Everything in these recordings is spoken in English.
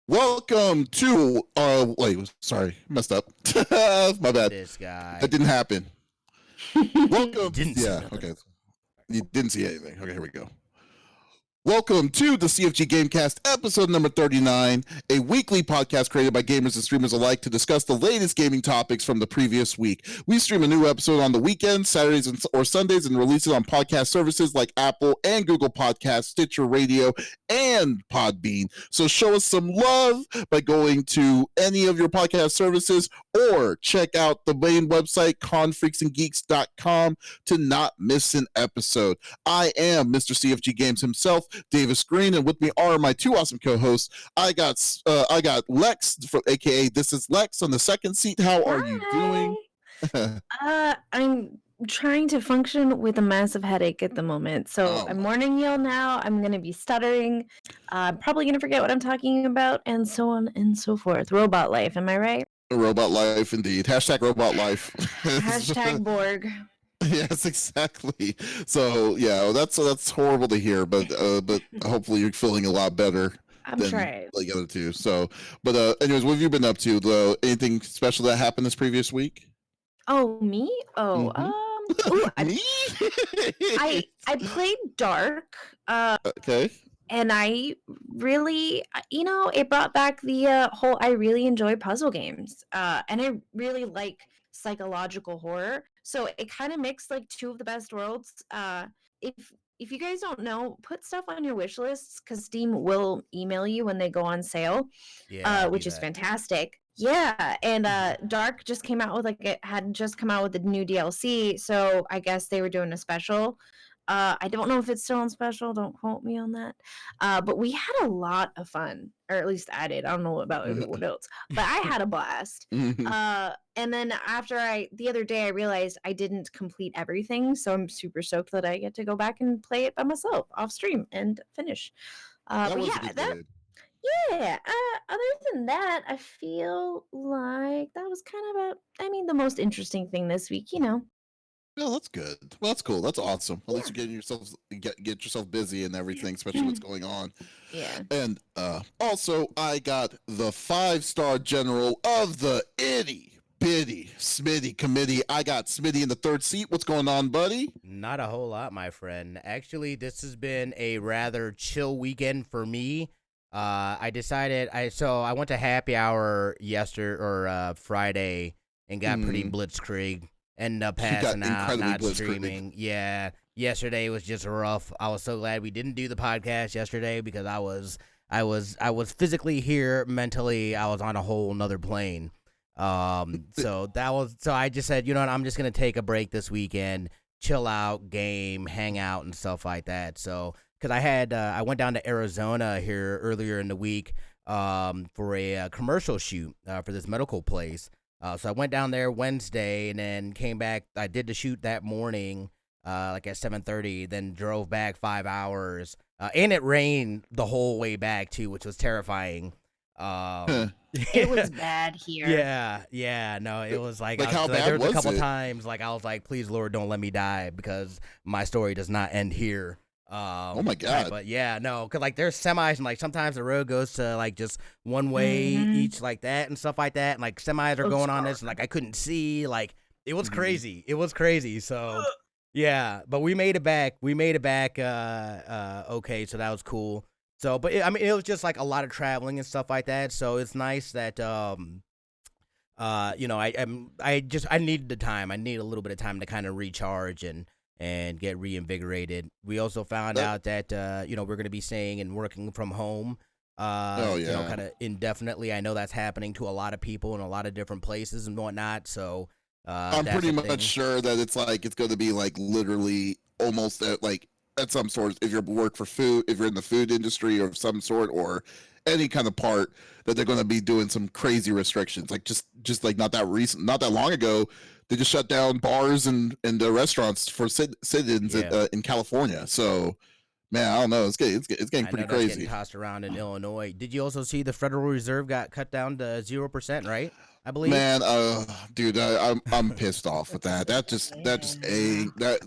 Welcome to wait, sorry, messed up. My bad. This guy. That didn't happen. Welcome. Didn't see Yeah, nothing. okay. You didn't see anything. Okay, here we go. Welcome to the CFG Gamecast, episode number 39, a weekly podcast created by gamers and streamers alike to discuss the latest gaming topics from the previous week. We stream a new episode on the weekends, Saturdays or Sundays, and release it on podcast services like Apple and Google Podcasts, Stitcher Radio, and Podbean. So show us some love by going to any of your podcast services or check out the main website, confreaksandgeeks.com, to not miss an episode. I am Mr. CFG Games himself, Davis Green, and with me are my two awesome co-hosts. I got Lex from aka This Is Lex on the second seat. How are you doing? I'm trying to function with a massive headache at the moment. So I'm warning y'all now. I'm going to be stuttering. I'm probably going to forget what I'm talking about, and so on and so forth. Robot life, am I right? Robot life, indeed. Hashtag robot life. Hashtag Borg. Yes, exactly. So yeah, that's horrible to hear, but hopefully you're feeling a lot better. I'm trying. The other two. So, but anyways, what have you been up to? Though, anything special that happened this previous week? Oh, me? Oh, Me? I played Dark. Okay. And I really, it brought back the whole, I really enjoy puzzle games. And I really like psychological horror. So it kind of mixed like two of the best worlds. If you guys don't know, put stuff on your wish lists because Steam will email you when they go on sale, which is fantastic. Yeah, and Dark just came out with it had just come out with the new DLC, so I guess they were doing a special. I don't know if it's still on special. Don't quote me on that. But we had a lot of fun, or at least I did. I don't know about everyone else, but I had a blast. And then the other day, I realized I didn't complete everything, so I'm super stoked that I get to go back and play it by myself off stream and finish. But yeah, other than that, I feel like that was kind of the most interesting thing this week, Well, that's good. Well, that's cool. That's awesome. At least you're getting yourself get yourself busy and everything, especially what's going on. Yeah. And also, I got the 5-star general of the itty bitty Smitty committee. I got Smitty in the third seat. What's going on, buddy? Not a whole lot, my friend. Actually, this has been a rather chill weekend for me. I decided I went to happy hour Friday and got pretty blitzkrieg. Ended up passing out, not streaming. Yeah, yesterday was just rough. I was so glad we didn't do the podcast yesterday because I was physically here, mentally I was on a whole nother plane. So I just said, you know what, I'm just gonna take a break this weekend, chill out, game, hang out, and stuff like that. So because I went down to Arizona here earlier in the week for a commercial shoot for this medical place. So I went down there Wednesday and then came back. I did the shoot that morning, at 7:30. Then drove back 5 hours, and it rained the whole way back too, which was terrifying. It was bad here. Yeah. No, it was like how bad there was was a couple it? times I was like, please Lord, don't let me die because my story does not end here. Oh my God. But yeah, no, because there's semis and sometimes the road goes to just one way each like that and stuff like that. And semis are going on this and I couldn't see. It was crazy. It was crazy. So yeah, but we made it back. Okay, so that was cool. So, but it was just a lot of traveling and stuff like that. So it's nice that I needed the time. I need a little bit of time to kind of recharge and get reinvigorated. We also found out that we're going to be staying and working from home kind of indefinitely. I know that's happening to a lot of people in a lot of different places and whatnot. So I'm pretty much sure that it's going to be literally almost at some sort, if you're work for food, if you're in the food industry or of some sort, or any kind of part, that they're going to be doing some crazy restrictions. Just not that long ago, they just shut down bars and restaurants for sit-ins in California. So, man, I don't know. It's getting pretty crazy. That's getting tossed around in Illinois. Did you also see the Federal Reserve got cut down to 0%, right? I believe. Man, dude, I'm pissed off with that. That just ain't that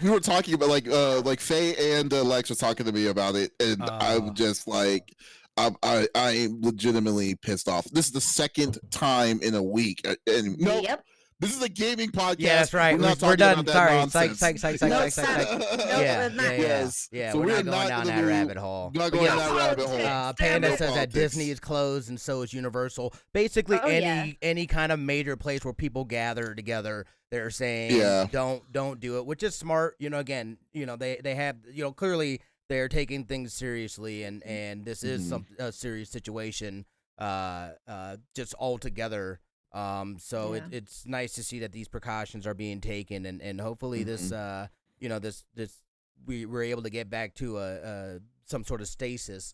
we were talking about like Faye and Lex was talking to me about it, and I'm just I'm legitimately pissed off. This is the second time in a week, and no, Yep. this is a gaming podcast. Yeah, that's right. We're not We're talking done. about that Sorry. nonsense. Psych. No, Yes. stop. No, Yeah, we're not. Yes. Yeah. So We're we're not going down that rabbit hole. Not But going yeah, down that rabbit hole. Politics. Panda No says that politics. Disney is closed and so is Universal. Basically, Oh, yeah. any kind of major place where people gather together, they're saying Yeah. don't do it, which is smart. Again, they have clearly they're taking things seriously, and this is a serious situation. Just altogether. So Yeah. it's nice to see that these precautions are being taken, and hopefully this we're able to get back to some sort of stasis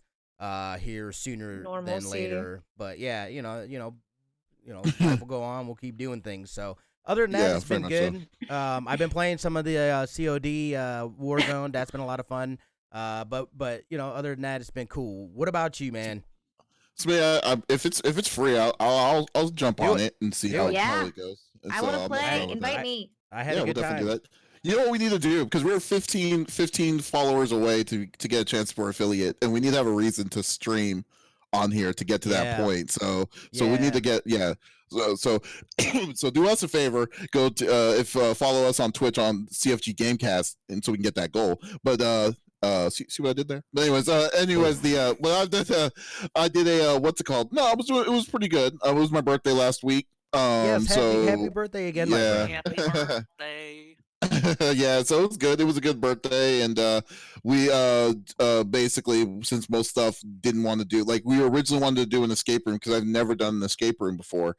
here sooner than Normalcy. later. But yeah, life will go on. We'll keep doing things. So other than that, Yeah, it's very been much so. good. I've been playing some of the COD Warzone. That's been a lot of fun. But other than that, it's been cool. What about you, man? So yeah, if it's free, I'll jump Do on it. it and see Do how it. Yeah. it goes. And I so want to I'm play. down with Invite that. me. I had Yeah, a we'll good definitely time. do that. You know what we need to do, because we're 15 followers away to get a chance for affiliate, and we need to have a reason to stream on here to get to that Yeah. point. So we need to get So so do us a favor, go to follow us on Twitch on CFG Gamecast, and so we can get that goal. But see what I did there. But anyways, well, I did a what's it called? No, it was pretty good. It was my birthday last week. Yes, happy So birthday again, my friend. yeah. Happy birthday. Yeah, so it was good. It was a good birthday, and we basically, since most stuff didn't want to do, like, we originally wanted to do an escape room because I've never done an escape room before,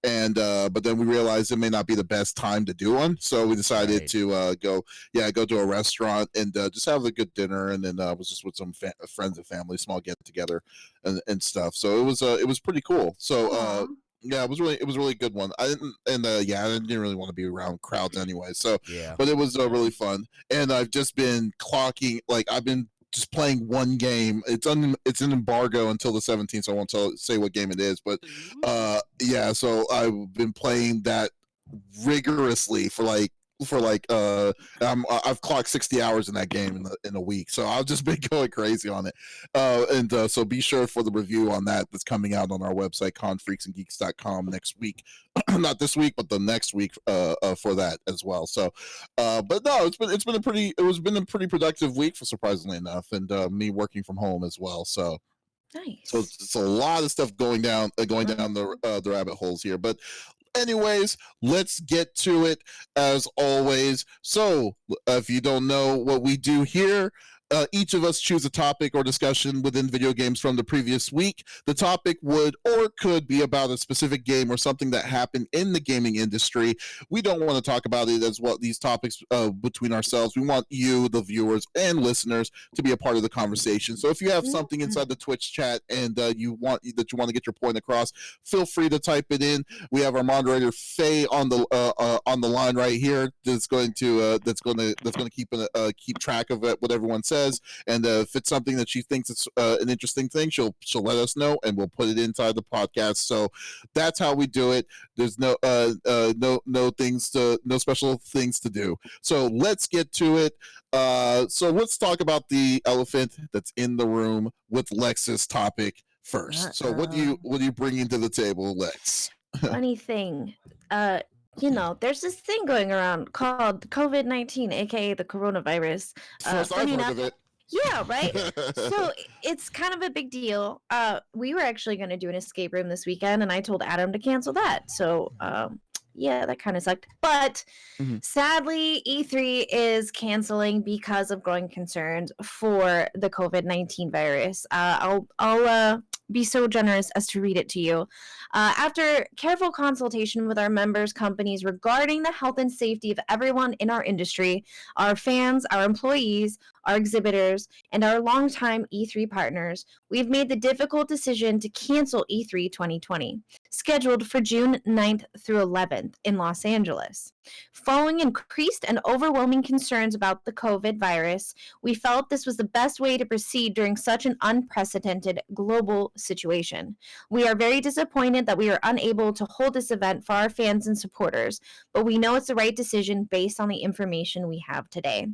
and but then we realized it may not be the best time to do one, so we decided Right. to go to a restaurant and just have a good dinner, and then was just with some friends and family, small get together and stuff. So it was pretty cool. So Aw. yeah, it was really a good one. I didn't I didn't really want to be around crowds anyway. So Yeah. but it was really fun. And I've just been clocking, like, I've been just playing one game. It's an embargo until the 17th, so I won't say what game it is, but yeah, so I've been playing that rigorously for I've clocked 60 hours in that game in a week, so I've just been going crazy on it. And so be sure for the review on that's coming out on our website, confreaksandgeeks.com, next week. Not this week, but the next week for that as well. So but no, it's been a pretty productive week, for surprisingly enough, and me working from home as well. So Nice. it's a lot of stuff going down the rabbit holes here. But anyways, let's get to it as always. So if you don't know what we do here, each of us choose a topic or discussion within video games from the previous week. The topic would or could be about a specific game or something that happened in the gaming industry. We don't want to talk about it as well, these topics between ourselves. We want you, the viewers and listeners, to be a part of the conversation. So if you have something inside the Twitch chat and you want to get your point across, feel free to type it in. We have our moderator Faye on the line right here that's going to keep track of it, what everyone says, and if it's something that she thinks it's an interesting thing, she'll let us know, and we'll put it inside the podcast. So that's how we do it. There's no special things to do. So let's get to it. So let's talk about the elephant that's in the room with Lex's topic first. So what do you bring into the table, Lex? Funny thing, there's this thing going around called COVID-19, aka the coronavirus. First I've heard of it. Yeah, right. So it's kind of a big deal. We were actually going to do an escape room this weekend, and I told Adam to cancel that. So yeah, that kind of sucked. But sadly, E3 is canceling because of growing concerns for the COVID-19 virus. I'll be so generous as to read it to you. After careful consultation with our members' companies regarding the health and safety of everyone in our industry, our fans, our employees, our exhibitors, and our longtime E3 partners, we've made the difficult decision to cancel E3 2020, scheduled for June 9th through 11th in Los Angeles. Following increased and overwhelming concerns about the COVID virus, we felt this was the best way to proceed during such an unprecedented global situation. We are very disappointed that we are unable to hold this event for our fans and supporters, but we know it's the right decision based on the information we have today.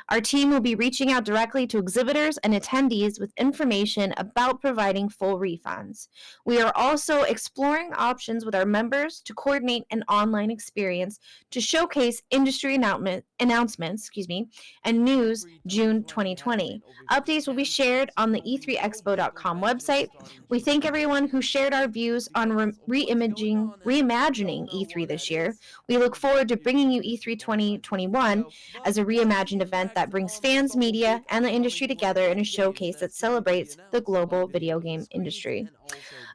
Our team will be reaching out directly to exhibitors and attendees with information about providing full refunds. We are also exploring options with our members to coordinate an online experience to showcase industry announcements, and news June 2020. Updates will be shared on the e3expo.com website. We thank everyone who shared our views on reimagining E3 this year. We look forward to bringing you E3 2021 as a reimagined event that brings fans, media, and the industry together in a showcase that celebrates the global video game industry.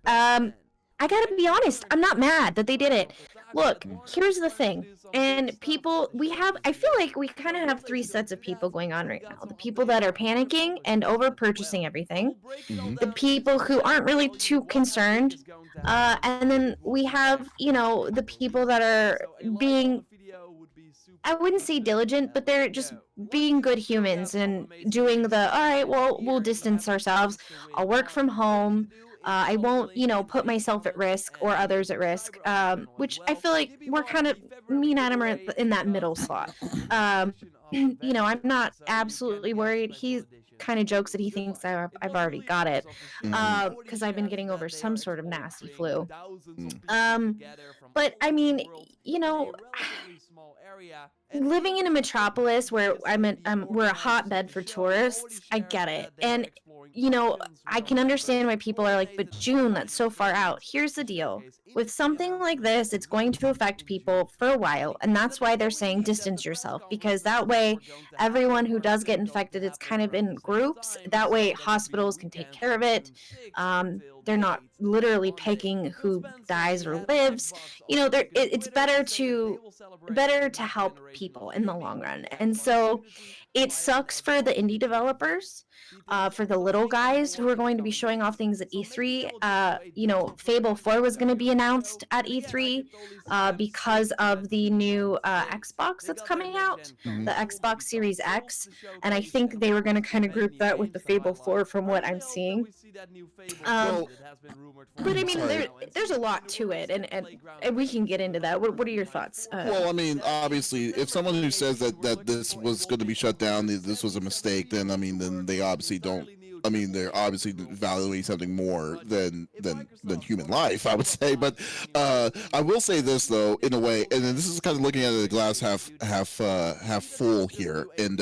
Um, I gotta be honest, I'm not mad that they did it. Look, here's the thing. And people, I feel like we kind of have three sets of people going on right now: the people that are panicking and over purchasing everything, Mhm. the people who aren't really too concerned, and then we have, the people that are being, I wouldn't say diligent, but they're just being good humans and doing all right, well, we'll distance ourselves. I'll work from home. I won't, put myself at risk or others at risk, which I feel like we're kind of, me and Adam are in that middle slot. I'm not absolutely worried. He kind of jokes that he thinks I've already got it, Mhm. because I've been getting over some sort of nasty flu. Mm. Um, but I mean, you know, living in a metropolis where we're a hotbed for tourists, I get it. And I can understand why people are like, but June, that's so far out. Here's the deal. With something like this, it's going to affect people for a while, and that's why they're saying distance yourself, because that way everyone who does get infected, it's kind of in groups. That way hospitals can take care of it. They're not literally picking who dies or lives. It's better to help people in the long run. And so it sucks for the indie developers, for the little guys who are going to be showing off things at E3. Fable 4 was going to be announced at E3, because of the new Xbox that's coming out, Mhm. the Xbox Series X. And I think they were going to kind of group that with the Fable 4 from what I'm seeing. Um, Well, but I mean, sorry. there's a lot to it, and we can get into that. What are your thoughts? Well, I mean, obviously, if someone who says that this was going to be shut down, this was a mistake, then I mean, then they obviously don't. I mean, they're obviously evaluating something more than human life, I would say. But I will say this though, in a way, and then this is kind of looking at the glass half full here, and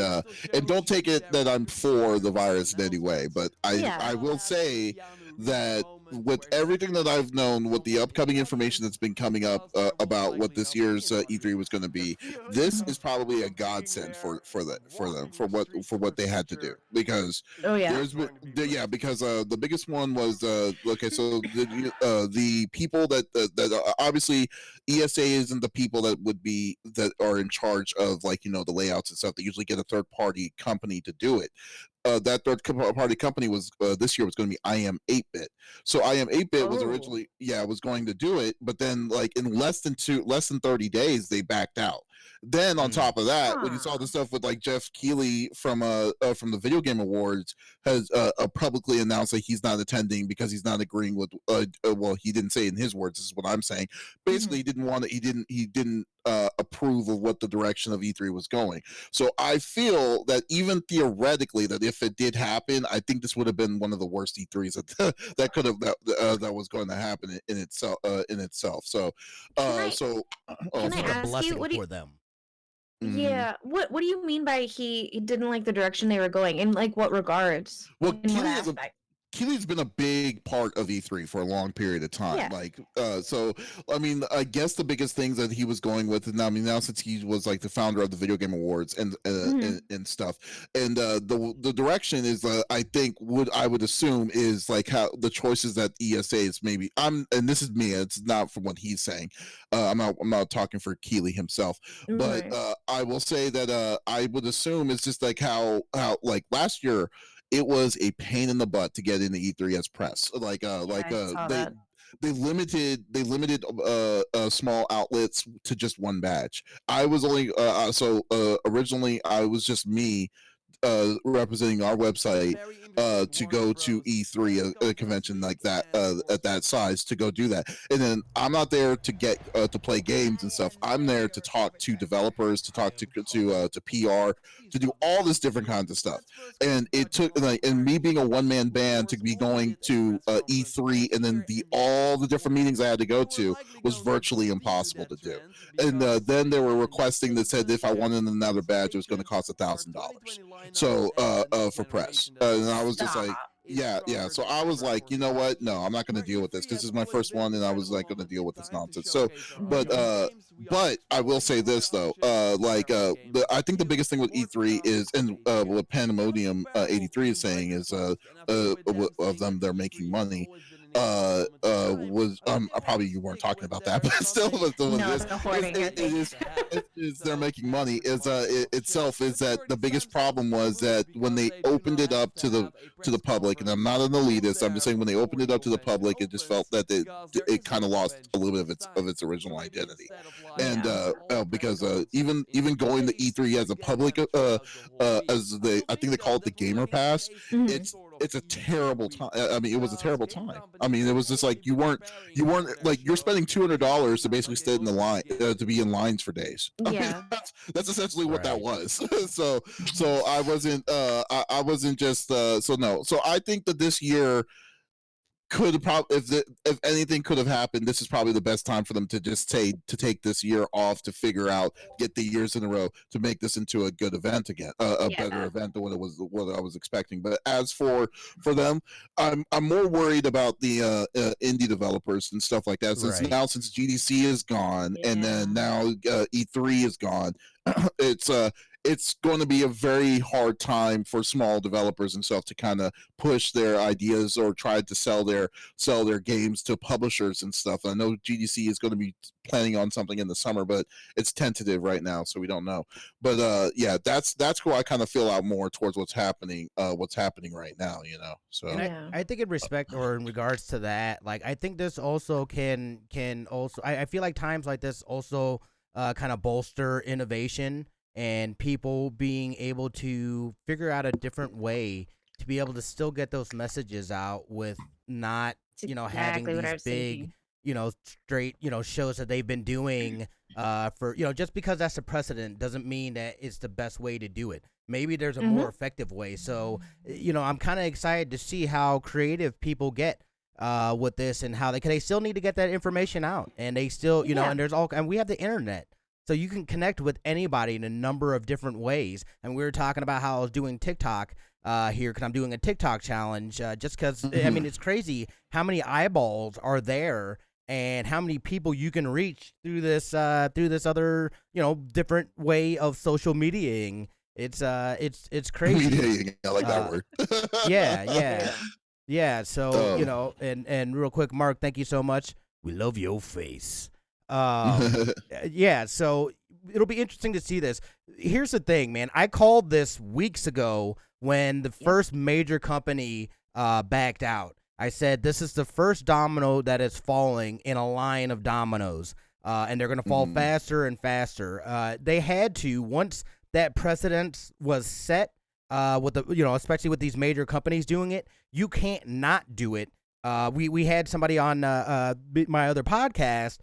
don't take it that I'm for the virus in any way, but I Yeah. will say that with everything that I've known, with the upcoming information that's been coming up about what this year's E3 was going to be, this Mhm. is probably a godsend for what they had to do, because Oh yeah. yeah, because the biggest one was okay, so the people that obviously ESA isn't the people that are in charge of, like, the layouts and stuff. They usually get a third party company to do it. That third party company was this year was going to be IM 8-bit. So IM 8-bit was Oh. originally, was going to do it, but then, like, in less than 30 days they backed out. Then on Mm. top of that, when you saw the Huh. stuff with, like, Jeff Keighley from the Video Game Awards has publicly announced that he's not attending because he's not agreeing with well, he didn't say it in his words, this is what I'm saying. Basically, Mhm. he didn't approve of what the direction of E3 was going. So I feel that even theoretically, that if it did happen, I think this would have been one of the worst E3s that could have that was going to happen in itself. So, Can I so I oh, can I think a sorry. ask you, blessing what do you for them. Mhm. yeah, what do you mean by he didn't like the direction they were going? In like what regards? Well, In what aspect? Keely's been a big part of E3 for a long period of time. Yeah. Like, so I mean, I guess the biggest things that he was going with, and I mean, now since he was like the founder of the Video Game Awards Mhm. and stuff, and the direction is, I think, I would assume, is like how the choices that ESA is maybe. And this is me. It's not from what he's saying. I'm not talking for Keeley himself, but Right. I will say that I would assume it's just like how like last year it was a pain in the butt to get into E3 as press. Yeah, I saw that. They limited small outlets to just one badge. I was only originally I was just me representing our website to go to E3, a convention like that at that size, to go do that. And then I'm not there to get to play games and stuff. I'm there to talk to developers, to talk to PR, to do all this different kinds of stuff. And it took and me being a one man band to be going to E3 and then all the different meetings I had to go to was virtually impossible to do. And then they were requesting that said if I wanted another badge, it was going to cost $1,000. So for press, and I was just like, Stop. yeah. So I was like, you know what? No, I'm not going to deal with this. This is my first one, and I was like going to deal with this nonsense. So, but Mhm. but I will say this though, I think the biggest thing with E3 is, and what Pandemonium 83 is saying is, of them, they're making money. Was probably you weren't talking about that, but still, with No, this, the hoarding. I it think. is they're making money. Is itself is that the biggest problem was that when they opened it up to the public, and I'm not an elitist, I'm just saying when they opened it up to the public, it just felt that it kind of lost a little bit of its original identity. And Yeah. because even going to E3 as a public, as I think they call it the Gamer Pass, Mhm. it's a terrible time. I mean, it was a terrible time. I mean, it was just like you weren't like you're spending $200 to basically sit in the line, to be in lines for days. I mean, Yeah. that's essentially what that Right. was. So I wasn't I wasn't just so no. So I think that this year could probably, if anything could have happened, this is probably the best time for them to just say to take this year off to figure out, get the years in a row to make this into a good event again, a better Yeah. event than what I was expecting. But as for them, I'm more worried about the indie developers and stuff like that. Since Right. now, since GDC is gone, and Yeah. then now E3 is gone, it's it's going to be a very hard time for small developers and stuff to kind of push their ideas or try to sell their games to publishers and stuff. I know GDC is going to be planning on something in the summer, but it's tentative right now, so we don't know. But yeah, that's where I kind of feel out more towards what's happening right now, you know. So And Yeah. I think in respect or in regards to that, like I think this also can also I feel like times like this also kind of bolster innovation and people being able to figure out a different way to be able to still get those messages out with not, It's having exactly what I these was big, thinking. straight, shows that they've been doing for, just because that's a precedent doesn't mean that it's the best way to do it. Maybe there's a Mhm. more effective way. So, I'm kind of excited to see how creative people get with this and how they still need to get that information out, and they still, Yeah. and we have the internet. So you can connect with anybody in a number of different ways. And we were talking about how I was doing TikTok here because I'm doing a TikTok challenge. Just because I mean it's crazy how many eyeballs are there and how many people you can reach through this other different way of social mediaing. It's crazy. mediating, I like that Uh, word. yeah, yeah. Yeah. Yeah, so um, and real quick, Mark, thank you so much. We love your face. Yeah, so it'll be interesting to see this. Here's the thing, man. I called this weeks ago when the first major company backed out. I said this is the first domino that is falling in a line of dominoes, and they're gonna fall faster and faster. They had to once that precedent was set. With the especially with these major companies doing it, you can't not do it. We had somebody on my other podcast.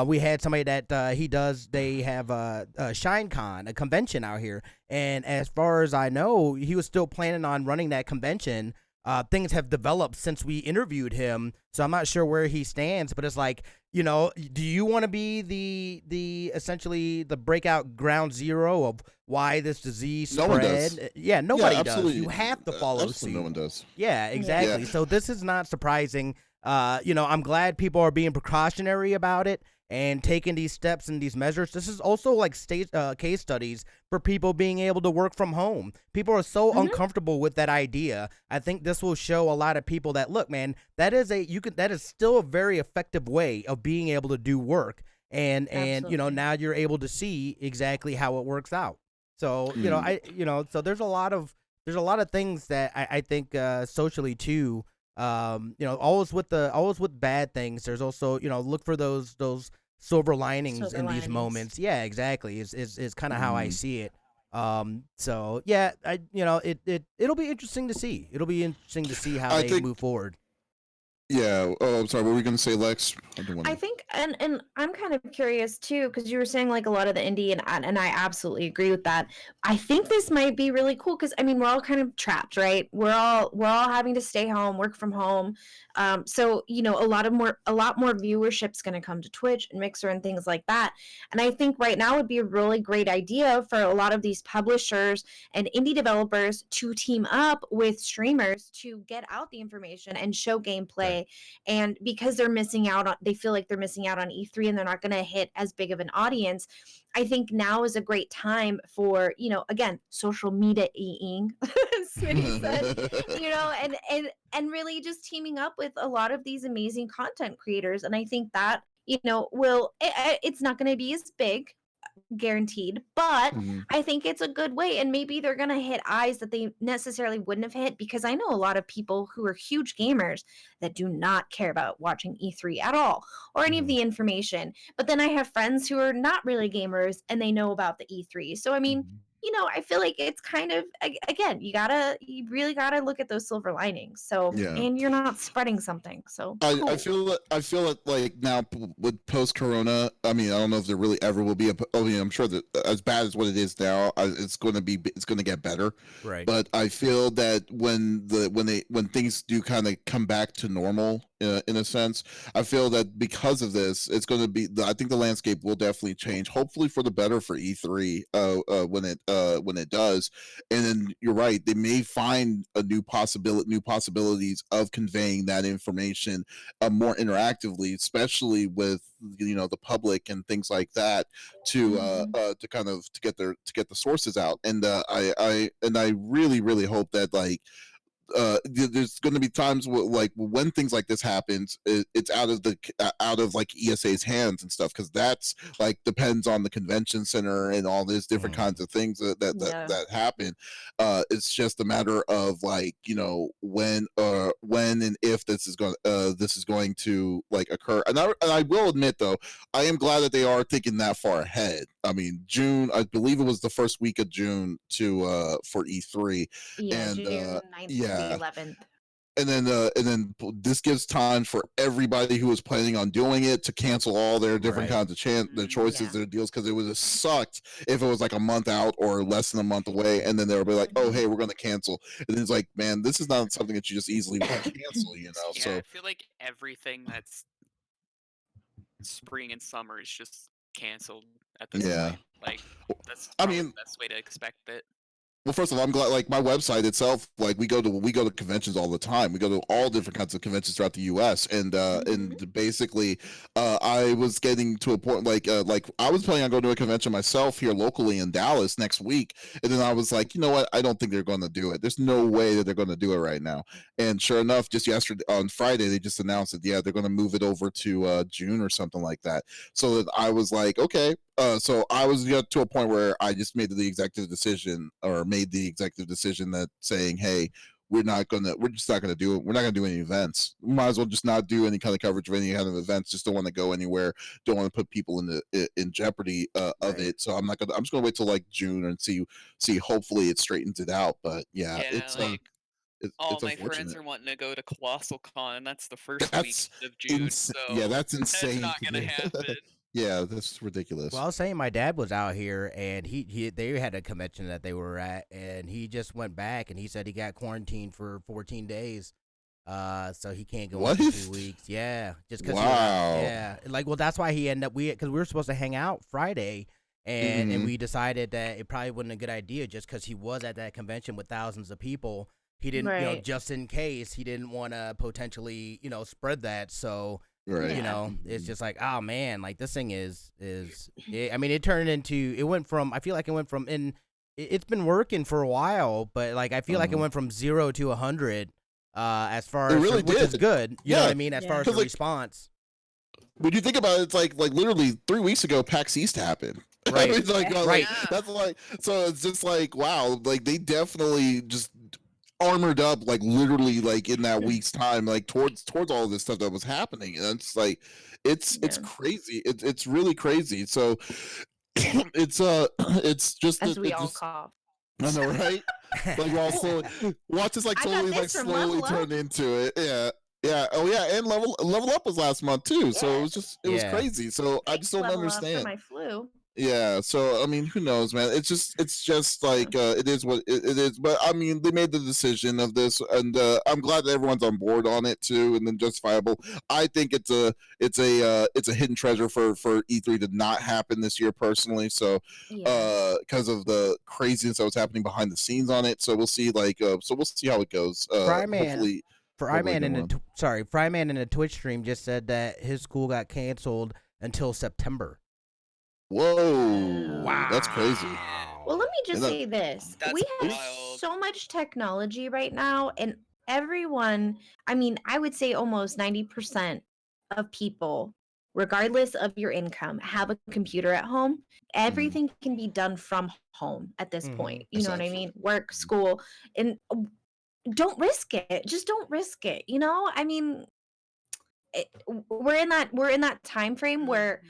We had somebody that they have a ShineCon, a convention out here, and as far as I know, he was still planning on running that convention. Things have developed since we interviewed him, so I'm not sure where he stands. But it's like, do you want to be the essentially the breakout ground zero of why this disease No one does. spread? Yeah, nobody does. absolutely. You have to follow Absolutely, suit. no one does. Yeah, exactly. Yeah. So this is not surprising. I'm glad people are being precautionary about it and taking these steps and these measures. This is also like case studies for people being able to work from home. People are so uncomfortable with that idea. I think this will show a lot of people that, look, man, that is still a very effective way of being able to do work. And Absolutely. now you're able to see exactly how it works out. So, so there's a lot of things that I think socially too. Always with bad things, there's also, look for those silver linings Silver in these linings. moments. Yeah, exactly. Is kind of how I see it. So yeah, it'll be interesting to see. It'll be interesting to see how I they think, move forward. yeah. Oh, I'm sorry. What were we going to say, Lex? I don't want I to. think, and I'm kind of curious too, because you were saying like a lot of the indie, and I absolutely agree with that. I think this might be really cool because I mean we're all kind of trapped, right? We're all having to stay home, work from home. So a lot more viewership's going to come to Twitch and Mixer and things like that. And I think right now would be a really great idea for a lot of these publishers and indie developers to team up with streamers to get out the information and show gameplay. And because they feel like they're missing out on E3 and they're not going to hit as big of an audience. I think now is a great time for, again, social media ing, Smitty said, and really just teaming up with a lot of these amazing content creators. And I think that, it's not going to be as big, guaranteed, but Mhm. I think it's a good way, and maybe they're going to hit eyes that they necessarily wouldn't have hit, because I know a lot of people who are huge gamers that do not care about watching E3 at all or any of the information, but then I have friends who are not really gamers and they know about the E3. So I mean, I feel like it's kind of, again, you really gotta look at those silver linings. So, Yeah. and you're not spreading something, so I cool. feel it like now with post Corona. I mean, I don't know if there really ever will be a. I mean, I'm sure that as bad as what it is now, it's going to get better. Right. But I feel that when things do kind of come back to normal, in a sense, I feel that because of this, it's going to be. I think the landscape will definitely change. Hopefully for the better for E3. When it does, and then you're right, they may find new possibilities of conveying that information more interactively, especially with the public and things like that, to kind of to get the sources out. And I really hope that there's going to be times like when things like this happens, it's out of like ESA's hands and stuff, because that's like depends on the convention center and all these different kinds of things that happen. It's just a matter of like when and if this is going to like occur. And I will admit though, I am glad that they are thinking that far ahead. I mean, June, I believe it was the first week of June to for E3. Yeah, And June 9th to the yeah, 11th. and then this gives time for everybody who was planning on doing it to cancel all their different Right. kinds of their choices, Yeah. their deals, because it would have sucked if it was like a month out or less than a month away, and then they would be like, oh hey, we're going to cancel. And it's like, man, this is not something that you just easily cancel, Yeah, so I feel like everything that's spring and summer is just canceled at this yeah. point. Like that's I probably mean, the best way to expect it. well, first of all, I'm glad. Like my website itself, like we go to conventions all the time. We go to all different kinds of conventions throughout the U.S. And basically, I was getting to a point like I was planning on going to a convention myself here locally in Dallas next week, and then I was like, you know what? I don't think they're going to do it. There's no way that they're going to do it right now. And sure enough, just yesterday on Friday, they just announced that they're going to move it over to June or something like that. So that I was like, okay. So I was to a point where I just made the executive decision that saying, hey, we're just not gonna do it. We're not gonna do any events. We might as well just not do any kind of coverage of any kind of events. Just don't want to go anywhere. Don't want to put people in jeopardy of it. So I'm just gonna wait till like June and see. Hopefully it straightens it out. But yeah, it's like all it's my friends unfortunate. are wanting to go to Colossal Con, and that's the first week That's of June. So yeah, that's that's insane. not gonna happen. Yeah, that's ridiculous. Well, I was saying my dad was out here and they had a convention that they were at, and he just went back and he said he got quarantined for 14 days. So he can't go in for 2 weeks. Yeah, just because. Wow. Yeah, like well, that's why he ended up because we were supposed to hang out Friday, and we decided that it probably wasn't a good idea just because he was at that convention with thousands of people. He didn't, Right. just in case he didn't want to potentially, spread that. So. Right. It's just like, oh man, like this thing I mean, it turned into, I feel like it went from, it's been working for a while, but like, I feel like it went from 0 to 100, as far It as, really which is did. good. You know Yeah. what I mean? As far as the response. When you think about it, it's like literally 3 weeks ago, PAX East happened. Right. It's like, Right. that's like, so it's just like, wow, like they definitely just armored up, like literally, like in that week's time, like towards all of this stuff that was happening, and it's like, it's crazy. It's really crazy. So it's just As it we all just cough. I know, right? Like we're all slowly watch us like I got totally this like from slowly Level turn into it. Yeah. Yeah. Oh yeah, and level up was last month too. So it was Yeah. crazy. So I just Thanks, don't Level Up, for understand. my flu. Yeah, so I mean, who knows, man? It's just like it is what it is. But I mean, they made the decision of this, and I'm glad that everyone's on board on it too, and then justifiable. I think it's a hidden treasure for E3 to not happen this year, personally. So, Yeah. because of the craziness that was happening behind the scenes on it, so we'll see. So we'll see how it goes. Hopefully, Fryman can in run. Fryman in a Twitch stream just said that his school got canceled until September. Whoa, that's crazy. Well, let me just And that- say this. That's We have wild. so much technology right now, and everyone, I mean, I would say almost 90% of people, regardless of your income, have a computer at home. Everything can be done from home at this point. You know what I Essentially. mean? Work, school, and don't risk it. Just don't risk it. You know? I mean, we're in that time frame where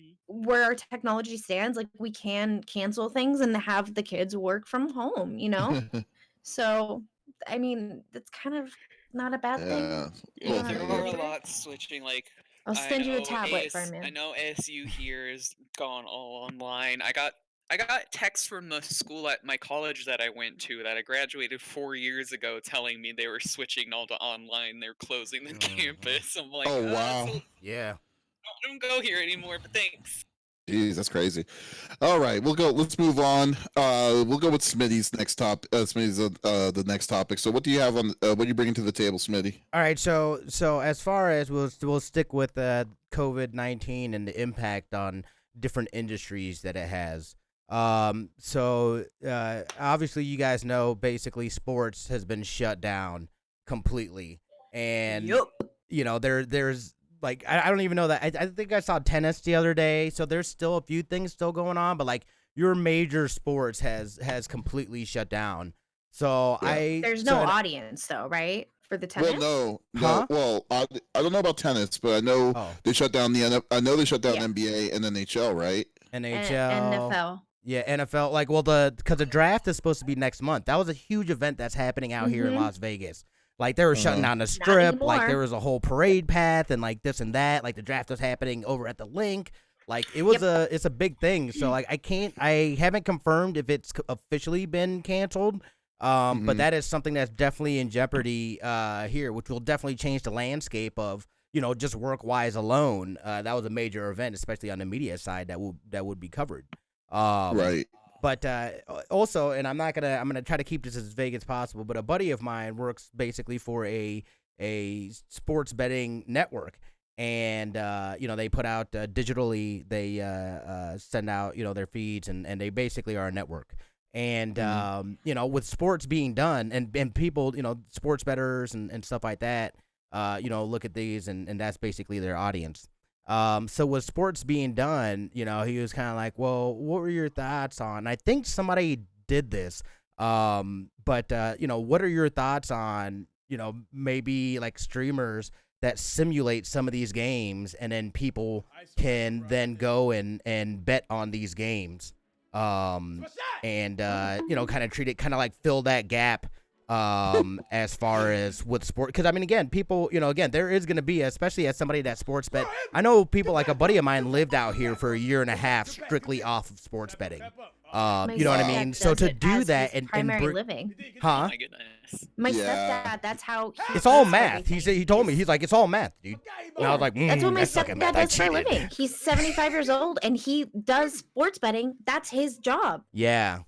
our technology stands, like we can cancel things and have the kids work from home, you know. So I mean, that's kind of not a bad thing. Yeah. You Yeah, don't have there to go are a either. lot switching. Like I'll I send you a know tablet, I Fireman. know ASU here is gone all online. I got texts from the school at my college that I went to that I graduated 4 years ago telling me they were switching all to online. They're closing the campus. I'm like, Oh wow. so Yeah. don't go here anymore. But thanks. Jeez, that's crazy. All right, we'll go. Let's move on. We'll go with Smitty's next top. Smitty's the next topic. So, what do you have on? What are you bringing to the table, Smitty? All right, so as far as we'll stick with COVID-19 and the impact on different industries that it has. Obviously you guys know basically sports has been shut down completely, and you know there's like I don't even know that I think I saw tennis the other day, so there's still a few things still going on, but like your major sports has completely shut down. So Yeah. There's no audience though, right? For the tennis? Well, no. Huh? Well, I don't know about tennis, but I know Oh. they shut down I know they shut down Yeah. NBA and NHL, right? NHL. NFL. Yeah, NFL. Like, well, because the draft is supposed to be next month. That was a huge event that's happening out here in Las Vegas. Like, they were shutting down the strip. Like, there anymore. was a whole parade path and like this and that. Like, the draft was happening over at the link. Like, it was it's a big thing. So like, I haven't confirmed if it's officially been canceled. But that is something that's definitely in jeopardy here, which will definitely change the landscape of, you know, just work wise alone. That was a major event, especially on the media side that would be covered. Right. But also, and I'm gonna try to keep this as vague as possible. But a buddy of mine works basically for a sports betting network, and you know, they put out digitally. They send out, you know, their feeds, and they basically are a network. And you know, with sports being done, and people, you know, sports bettors and stuff like that, you know, look at these, and that's basically their audience. So with sports being done, you know, he was kind of like, well, what were your thoughts on? I think somebody did this. But you know, what are your thoughts on, you know, maybe like streamers that simulate some of these games, and then people can then go and bet on these games. And you know, kind of treat it, kind of like fill that gap as far as with sport, because I mean, again, people, you know, again, there is going to be, especially as somebody that sports bet, I know people, like a buddy of mine lived out here for a year and a half strictly off of sports betting. You know what I mean? So to do that and primary living. Huh? Oh my goodness. My Yeah. stepdad, that's how It's all does math. everything. He told me, he's like, it's all math, dude. And I was like, That's what my that's fucking math. stepdad I does for a cheated. living. He's 75 years old and he does sports betting. That's his job. Yeah.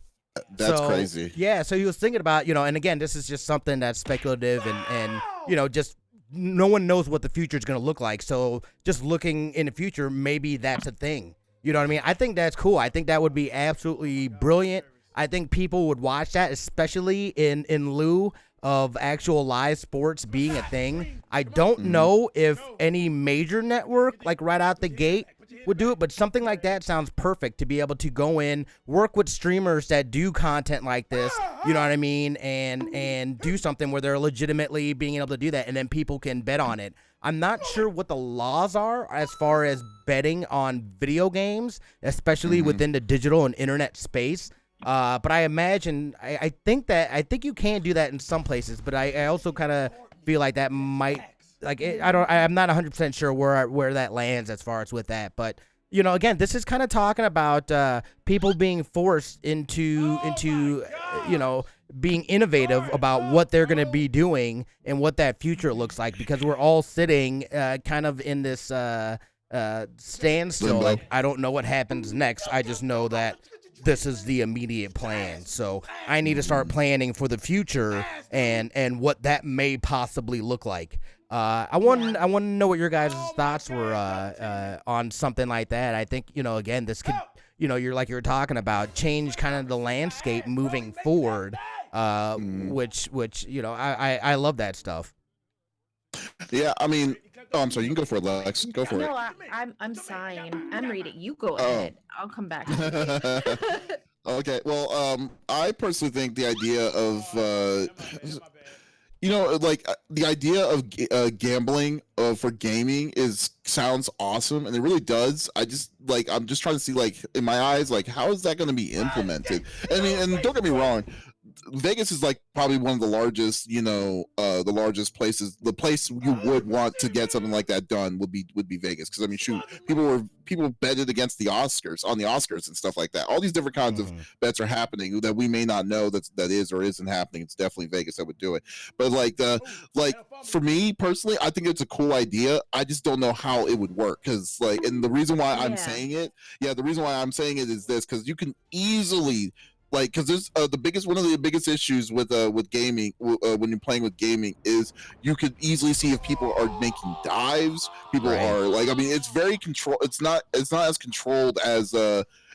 That's So, crazy. Yeah, so he was thinking about, you know, and again, this is just something that's speculative, and you know, just no one knows what the future is going to look like. So just looking in the future, maybe that's a thing. You know what I mean? I think that's cool. I think that would be absolutely brilliant. I think people would watch that, especially in lieu of actual live sports being a thing. I don't know if any major network, like right out the gate, would do it, but something like that sounds perfect to be able to go in, work with streamers that do content like this, you know what I mean, and do something where they're legitimately being able to do that, and then people can bet on it. I'm not sure what the laws are as far as betting on video games, especially within the digital and internet space. But I imagine, I think you can do that in some places, but I also kind of feel like that might, like, I'm not 100% sure where that lands as far as with that. But, you know, again, this is kind of talking about people being forced into you know, being innovative about what they're going to be doing and what that future looks like, because we're all sitting kind of in this standstill. Limbo. Like, I don't know what happens next. I just know that this is the immediate plan. So I need to start planning for the future and what that may possibly look like. I want to know what your guys' thoughts were on something like that. I think, you know, again, this could, you know, you're talking about, change kind of the landscape moving forward, which you know, I love that stuff. Yeah, I mean, oh, I'm sorry. You can go for it, Lex. Go for it. No, I'm sighing. I'm reading. You go Oh. ahead. I'll come back to you. Okay, well, I personally think the idea of, you know, like the idea of gambling for gaming sounds awesome, and it really does. I'm just trying to see, like, in my eyes, like, how is that going to be implemented? I mean, and don't get me wrong, Vegas is like probably one of the largest, you know, the largest places. The place you would want to get something like that done would be Vegas, because I mean, shoot, people betted against the Oscars on the Oscars and stuff like that. All these different kinds of bets are happening that we may not know that is or isn't happening. It's definitely Vegas that would do it. But like for me personally, I think it's a cool idea. I just don't know how it would work, because like, and the reason why I'm saying it, the reason why I'm saying it is this, because you can easily, like, because there's one of the biggest issues with gaming, when you're playing with gaming, is you could easily see if people are making dives. People are, like, I mean, it's very control. It's not as controlled as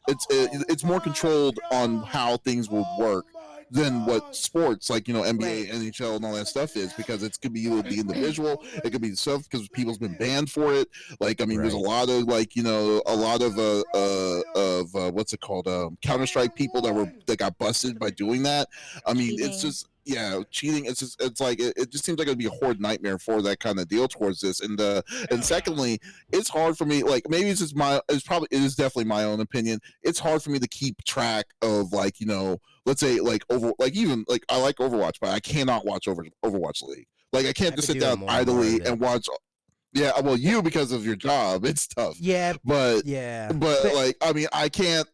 it's more controlled on how things will work than what sports, like, you know, NBA, NHL, and all that stuff is, because it could be either the individual, it could be stuff because people's been banned for it. Like, I mean, there's a lot of, like, you know, a lot of what's it called, Counter-Strike people that got busted by doing that. I mean, it's just, cheating. It's like, it just seems like it'd be a horrid nightmare for that kind of deal towards this. And secondly, it's hard for me, like, maybe it is definitely my own opinion. It's hard for me to keep track of, like, you know, let's say, like, even like, I like Overwatch, but I cannot watch Overwatch League. Like, I can't just sit down idly and watch. Yeah, well, you, because of your job, it's tough. Yeah, but like, I mean, I can't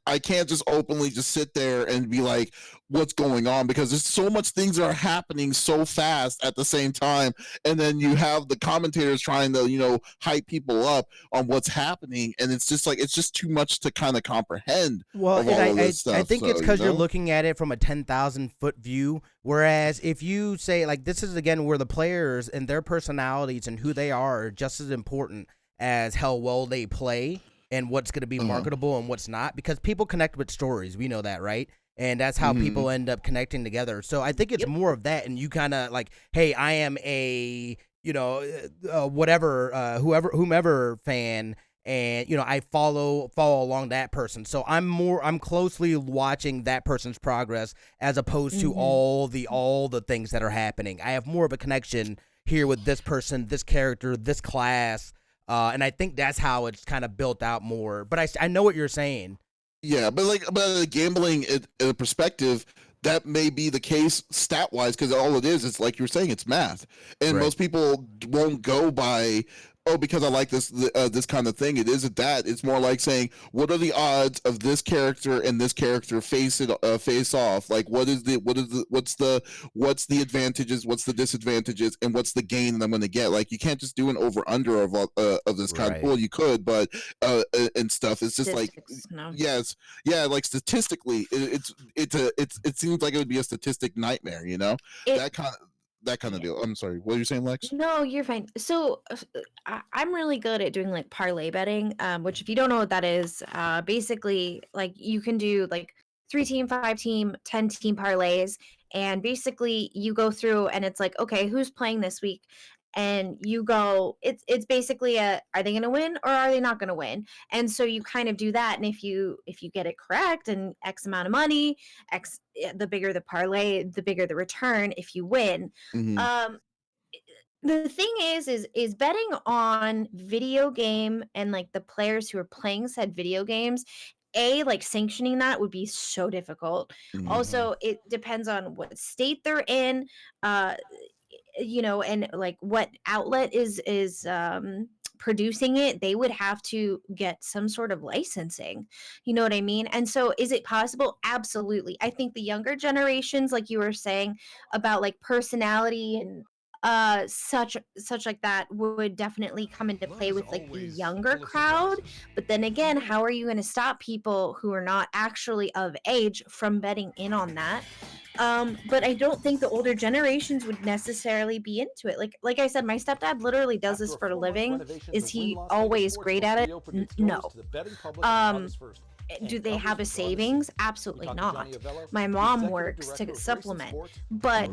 just openly just sit there and be like, what's going on, because there's so much things that are happening so fast at the same time, and then you have the commentators trying to, you know, hype people up on what's happening, and it's just like, it's just too much to kind of comprehend. Well, of all of this stuff, I think it's because you know? you're looking at it from a 10,000-foot view, whereas if you say, like, this is, again, where the players and their personalities and who they are just as important as how well they play and what's going to be marketable and what's not, because people connect with stories. We know that, right? And that's how people end up connecting together. So I think it's more of that, and you kind of like, hey, I am a, you know, whomever fan, and, you know, I follow along that person. So I'm closely watching that person's progress as opposed to all the things that are happening. I have more of a connection here with this person, this character, this class, and I think that's how it's kind of built out more. But I know what you're saying. Yeah, but the gambling in a perspective, that may be the case stat wise, because all it is, it's like you're saying, it's math, and most people won't go by, oh, because I like this kind of thing. It isn't that. It's more like saying, what are the odds of this character and this character face off? Like, what's the advantages, what's the disadvantages, and what's the gain that I'm going to get? Like, you can't just do an over under of this kind. Well, you could, but and stuff. It's just like, like, statistically, it seems like it would be a statistic nightmare. You know, that kind of deal. I'm sorry. What are you saying, Lex? No, you're fine. So I'm really good at doing like parlay betting, which, if you don't know what that is, basically, like, you can do like 3-team, 5-team, 10-team parlays, and basically you go through and it's like, okay, who's playing this week? and you go, it's basically a, are they going to win or are they not going to win? And so you kind of do that, and if you get it correct and X amount of money, X, the bigger the parlay, the bigger the return if you win. Mhm. The thing is betting on video game and like the players who are playing said video games, like sanctioning that would be so difficult. Mhm. Also, it depends on what state they're in, uh and like what outlet is producing it. They would have to get some sort of licensing, you know what I mean? And so is it possible? Absolutely. I think the younger generations, like you were saying about like personality and such like that, would definitely come into play with like the younger crowd. But then again, how are you going to stop people who are not actually of age from betting in on that? But I don't think the older generations would necessarily be into it. Like I said, my stepdad literally does this for a living. Is he always great at it? No. Um, do they have a savings? Absolutely not. My mom works to supplement, but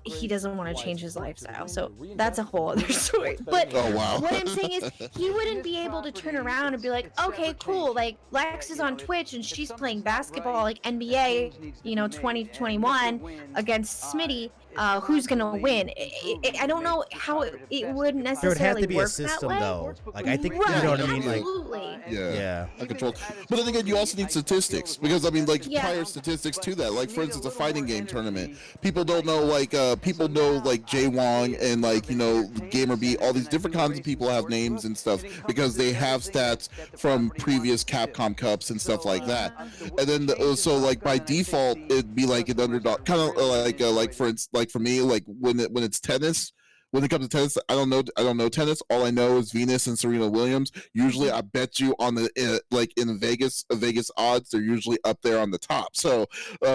he doesn't want to change his lifestyle. So that's a whole other story. But Oh, wow. what I'm saying is he wouldn't be able to turn around and be like, okay, cool. Like Lex is on Twitch and she's playing basketball, like NBA, 2021 against Smitty. Who's gonna win? I don't know how it would necessarily There would have to be a work system, that way. though. Like, I think, Right, you know what I mean? Like, absolutely. Yeah. Uncontrolled. But then again, you also need statistics because I mean, like Yeah. prior statistics to that. Like for instance, a fighting game tournament. People don't know people know like Jay Wong and like Gamer Beat. All these different kinds of people have names and stuff because they have stats from previous Capcom Cups and stuff like that. And then so like by default, it'd be like an underdog, kind of like for instance, like for me, like when it's tennis. When it comes to tennis, I don't know tennis. All I know is Venus and Serena Williams. Usually, I bet you on the like in Vegas odds, they're usually up there on the top. So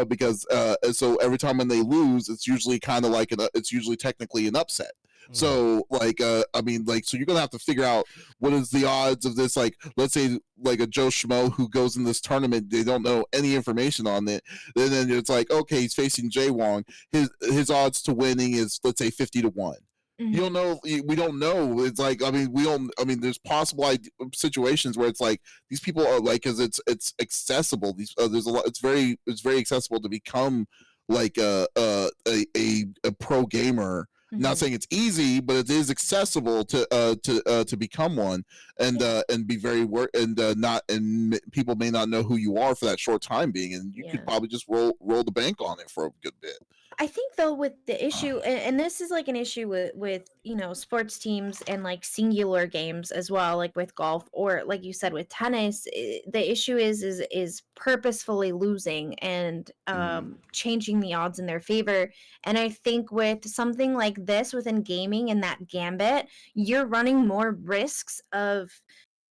because so every time when they lose, it's usually kind of like it's usually technically an upset. So like I mean like so you're gonna have to figure out what is the odds of this, like let's say like a Joe Schmo who goes in this tournament, they don't know any information on it, then it's like, okay, he's facing Jay Wong, his odds to winning is, let's say, 50-1. You don't know. We don't know. It's like, I mean, we don't. I mean, there's possible situations where it's like these people are like, because it's accessible. There's a lot. It's very accessible to become like a pro gamer. Not saying it's easy, but it is accessible to become one, and be very not, and people may not know who you are for that short time being, and you could probably just roll the bank on it for a good bit. I think though with the issue, and this is like an issue with sports teams and like singular games as well, like with golf or like you said with tennis, the issue is purposefully losing and changing the odds in their favor. And I think with something like this within gaming and that gambit, you're running more risks of,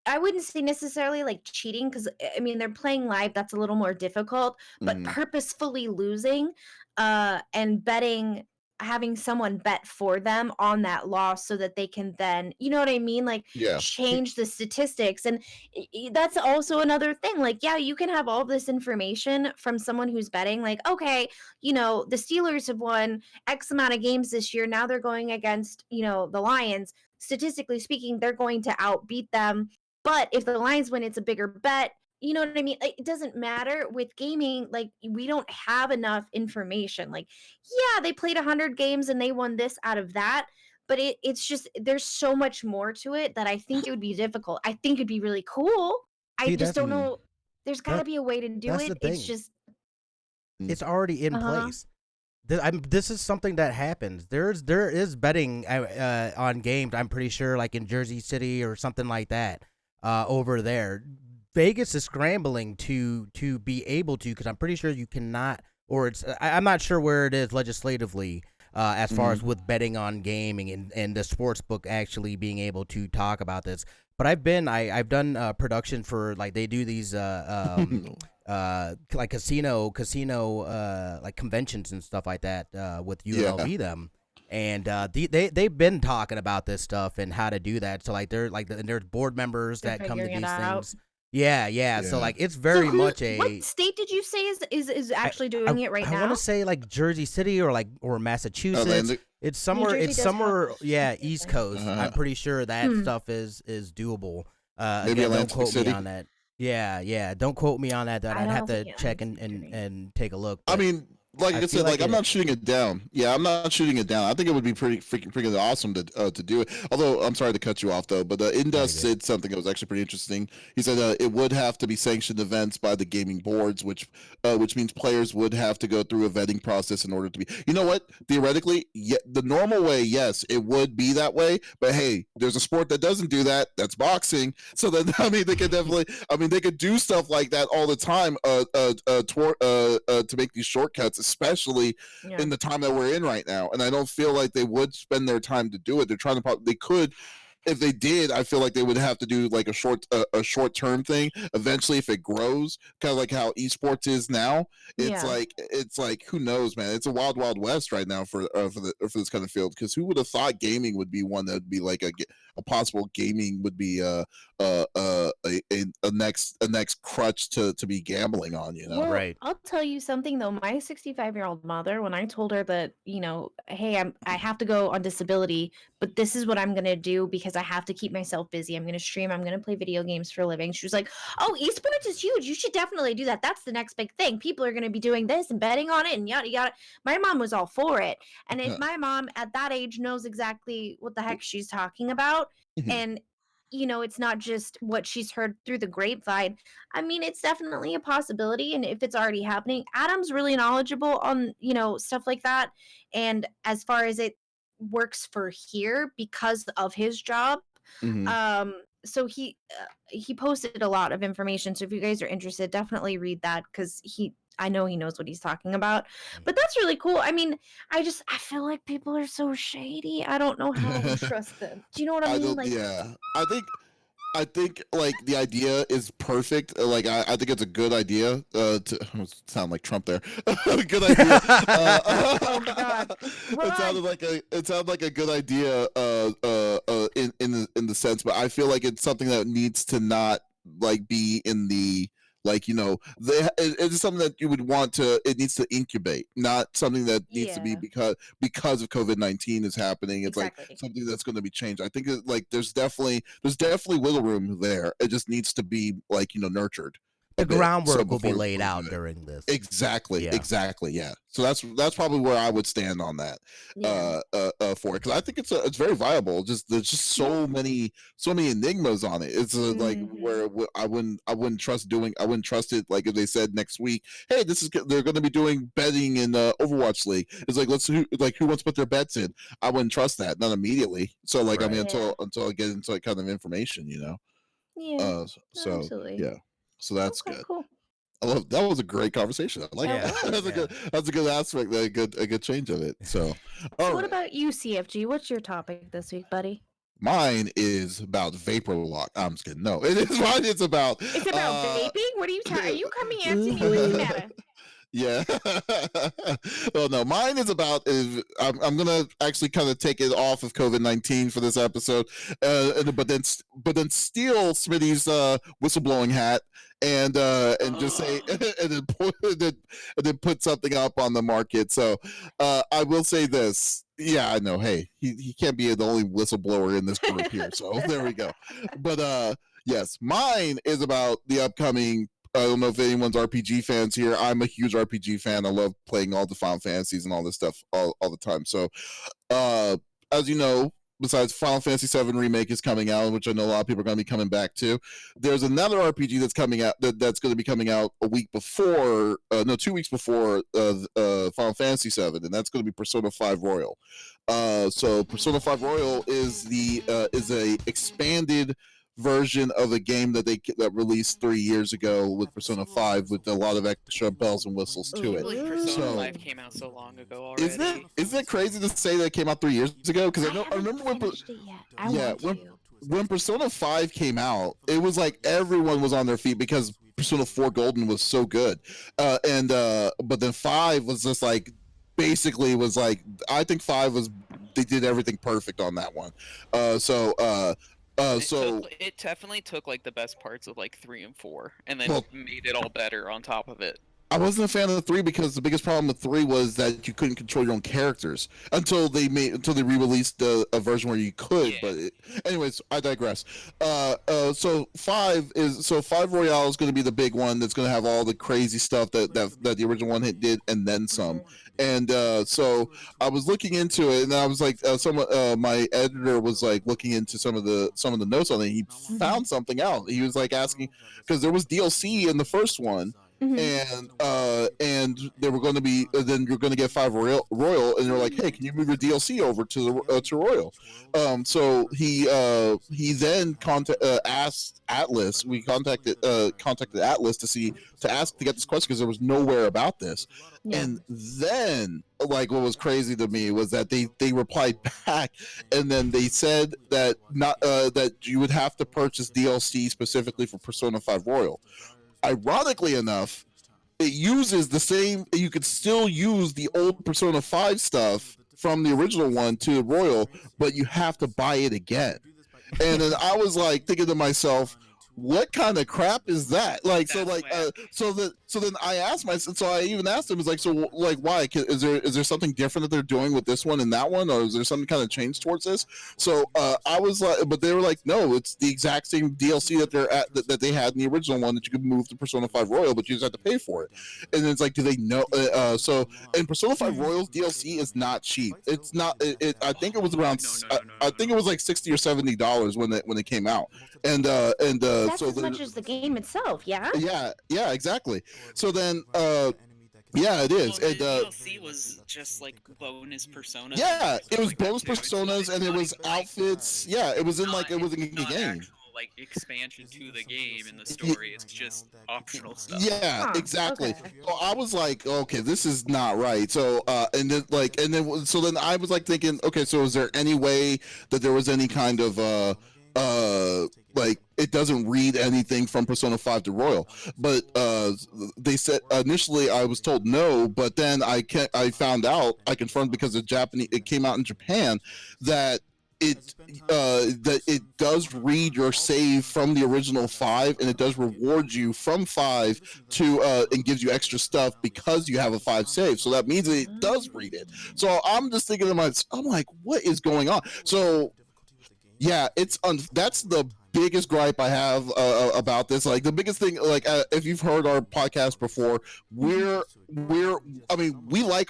I wouldn't say necessarily like cheating, because I mean they're playing live, that's a little more difficult, but purposefully losing and betting, having someone bet for them on that loss so that they can then, you know what I mean, like Yeah. change the statistics. And that's also another thing, like yeah, you can have all this information from someone who's betting, like okay, the Steelers have won X amount of games this year, now they're going against the Lions, statistically speaking they're going to outbeat them. But if the Lions win, it's a bigger bet. You know what I mean? Like, it doesn't matter with gaming. Like, we don't have enough information. Like, yeah, they played 100 games and they won this out of that. But it's just, there's so much more to it that I think it would be difficult. I think it'd be really cool. I See, just don't know. There's got to that- be a way to do that's it. the It's thing. just, It's already in place. This is something that happens. There is betting on games. I'm pretty sure, like in Jersey City or something like that. Over there, Vegas is scrambling to be able to, because I'm pretty sure you cannot, or it's I'm not sure where it is legislatively as far as with betting on gaming and the sports book actually being able to talk about this. But I've done production for, like, they do these like casino like conventions and stuff like that with UNLV them. And they've been talking about this stuff and how to do that. So like and there's board members that come to these things. Yeah. So Yeah. like it's very much a. What state did you say is actually doing it right I now? want to say like Jersey City or Massachusetts. Atlantic. It's somewhere. Jersey It's does have somewhere. this, Yeah, I East think. Coast. Uh-huh. I'm pretty sure that Hmm. stuff is doable. Maybe Again, don't Atlantic quote City. me on that. Yeah. Don't quote me on that. I I'd don't have to think check Atlantic City's doing it. and take a look. I But mean, like I feel said, like like I'm it. not shooting it down. Yeah, I'm not shooting it down. I think it would be pretty freaking awesome to do it. Although I'm sorry to cut you off though, but Indus said something that was actually pretty interesting. He said it would have to be sanctioned events by the gaming boards, which means players would have to go through a vetting process in order to be. You know what? Theoretically, yeah, the normal way, yes, it would be that way. But hey, there's a sport that doesn't do that. That's boxing. So then, I mean, they could definitely. I mean, they could do stuff like that all the time. To make these shortcuts, especially Yeah. in the time that we're in right now. And I don't feel like they would spend their time to do it. They're trying to. They could. If they did, I feel like they would have to do like a short term thing. Eventually, if it grows, kind of like how esports is now, it's Yeah. like who knows, man? It's a wild west right now for this kind of field. Because who would have thought gaming would be one that would be like a possible gaming would be a next crutch to be gambling on, you know? Well, Right. I'll tell you something though. My 65-year-old mother, when I told her that, hey, I have to go on disability, but this is what I'm gonna do because I have to keep myself busy. I'm gonna stream. I'm gonna play video games for a living. She was like, "Oh, esports is huge. You should definitely do that. That's the next big thing. People are gonna be doing this and betting on it and yada yada." My mom was all for it, and if my mom at that age knows exactly what the heck she's talking about, and it's not just what she's heard through the grapevine. I mean, it's definitely a possibility. And if it's already happening, Adam's really knowledgeable on, stuff like that. And as far as it works for here because of his job, Mhm. so he posted a lot of information. So if you guys are interested, definitely read that because I know he knows what he's talking about. But that's really cool. I mean, I feel like people are so shady. I don't know how to trust them. Do you know what I mean? don't. Like, Yeah, I think like the idea is perfect. Like I think it's a good idea. To sound like Trump there. Good idea. oh my God. It sounded like a good idea. In the sense, but I feel like it's something that needs to not like be in the it's something that you would want to. It needs to incubate, not something that needs to be Yeah. because of COVID-19 is happening. It's like Exactly. something that's going to be changed. I think there's definitely wiggle room there. It just needs to be nurtured. The groundwork will be before laid we out do it. during this. Exactly. Yeah. Exactly. Yeah. So that's probably where I would stand on that. Yeah. For it, because I think it's very viable. Just there's just so many enigmas on it. It's like where I wouldn't trust it. Like if they said next week, hey, they're going to be doing betting in Overwatch League. It's like who wants to put their bets in? I wouldn't trust that, not immediately. So like I mean Yeah. until I get into that kind of information, Yeah. So Absolutely. yeah, so that's Okay, good. cool. I love that was a great conversation. I like Yeah. that. That's a good aspect, a good change of it. So, So all what right. about you, CFG? What's your topic this week, buddy? Mine is about vapor lock. I'm just kidding. No, it is mine. It's about vaping? What are you talking? Are you coming after me? What's the matter? Yeah. Well, no, mine is about I'm gonna actually kind of take it off of COVID-19 for this episode, but then steal Smitty's whistleblowing hat and just say and then put something up on the market. So I will say this. Yeah, I know. Hey, he can't be the only whistleblower in this group here. So there we go. But yes, mine is about the upcoming. I don't know if anyone's RPG fans here. I'm a huge RPG fan. I love playing all the Final Fantasies and all this stuff all the time. So, as you know, besides Final Fantasy VII Remake is coming out, which I know a lot of people are going to be coming back to, there's another RPG that's coming out that's going to be coming out 2 weeks before Final Fantasy VII, and that's going to be Persona 5 Royal. So Persona 5 Royal is a expanded version of a game that released 3 years ago with Persona 5 with a lot of extra bells and whistles to I it. believe Persona So- 5 came out so long ago already. Isn't it crazy to say that it came out 3 years ago? Because I remember when finished it yet. I yeah, want to. when Persona 5 came out, it was like everyone was on their feet because Persona 4 Golden was so good. But then 5 was just like basically was like I think 5 was they did everything perfect on that one. It definitely took like the best parts of like 3 and 4, and then Well, made it all better on top of it. I wasn't a fan of 3 because the biggest problem with 3 was that you couldn't control your own characters until they re-released a version where you could. Yeah. But anyways, I digress. So 5 Royale is going to be the big one that's going to have all the crazy stuff that the original one did and then some. And so I was looking into it, and I was like, my editor was like looking into some of the notes on it. He found something out. He was like asking because there was DLC in the first one. And they were going to be then you're going to get 5 Royal, and they're like, hey, can you move your DLC over to the to Royal? So he then asked Atlas. We contacted Atlas to get this question because there was nowhere about this. Yeah. And then, like, what was crazy to me was that they replied back, and then they said that that you would have to purchase DLC specifically for Persona 5 Royal. Ironically enough, it uses the same. You could still use the old Persona 5 stuff from the original one to the Royal, but you have to buy it again. And then I was like thinking to myself, what kind of crap is that? Like, so then I asked myself, so I even asked him, like, so like, why is there something different that they're doing with this one and that one, or is there some kind of change towards this? So I was like, but they were like, no, it's the exact same DLC that they had in the original one that you could move to Persona 5 Royal, but you just have to pay for it. And it's like, do they know? So in Persona 5 Royal's DLC is not cheap. It's not. I think it was around. I think it was like $60 or $70 when it came out. And that's so as much as the game itself, yeah. Yeah, exactly. So then, yeah, it is. Well, the DLC was just like bonus personas. Yeah, it was bonus personas, and it was outfits. Yeah, it was in the game. Like expansion to the game in the story, it's just optional stuff. Yeah, exactly. Okay. So I was like, okay, this is not right. So so then I was like thinking, okay, so is there any way that there was any kind of like it doesn't read anything from Persona 5 to Royal, but they said initially I was told no, but then I found out, I confirmed because it came out in Japan that it does read your save from the original 5, and it does reward you from 5 to and gives you extra stuff because you have a 5 save. So that means that it does read it. So I'm just thinking to myself, I'm like, what is going on? So yeah, that's the biggest gripe I have about this. Like the biggest thing, like if you've heard our podcast before, we like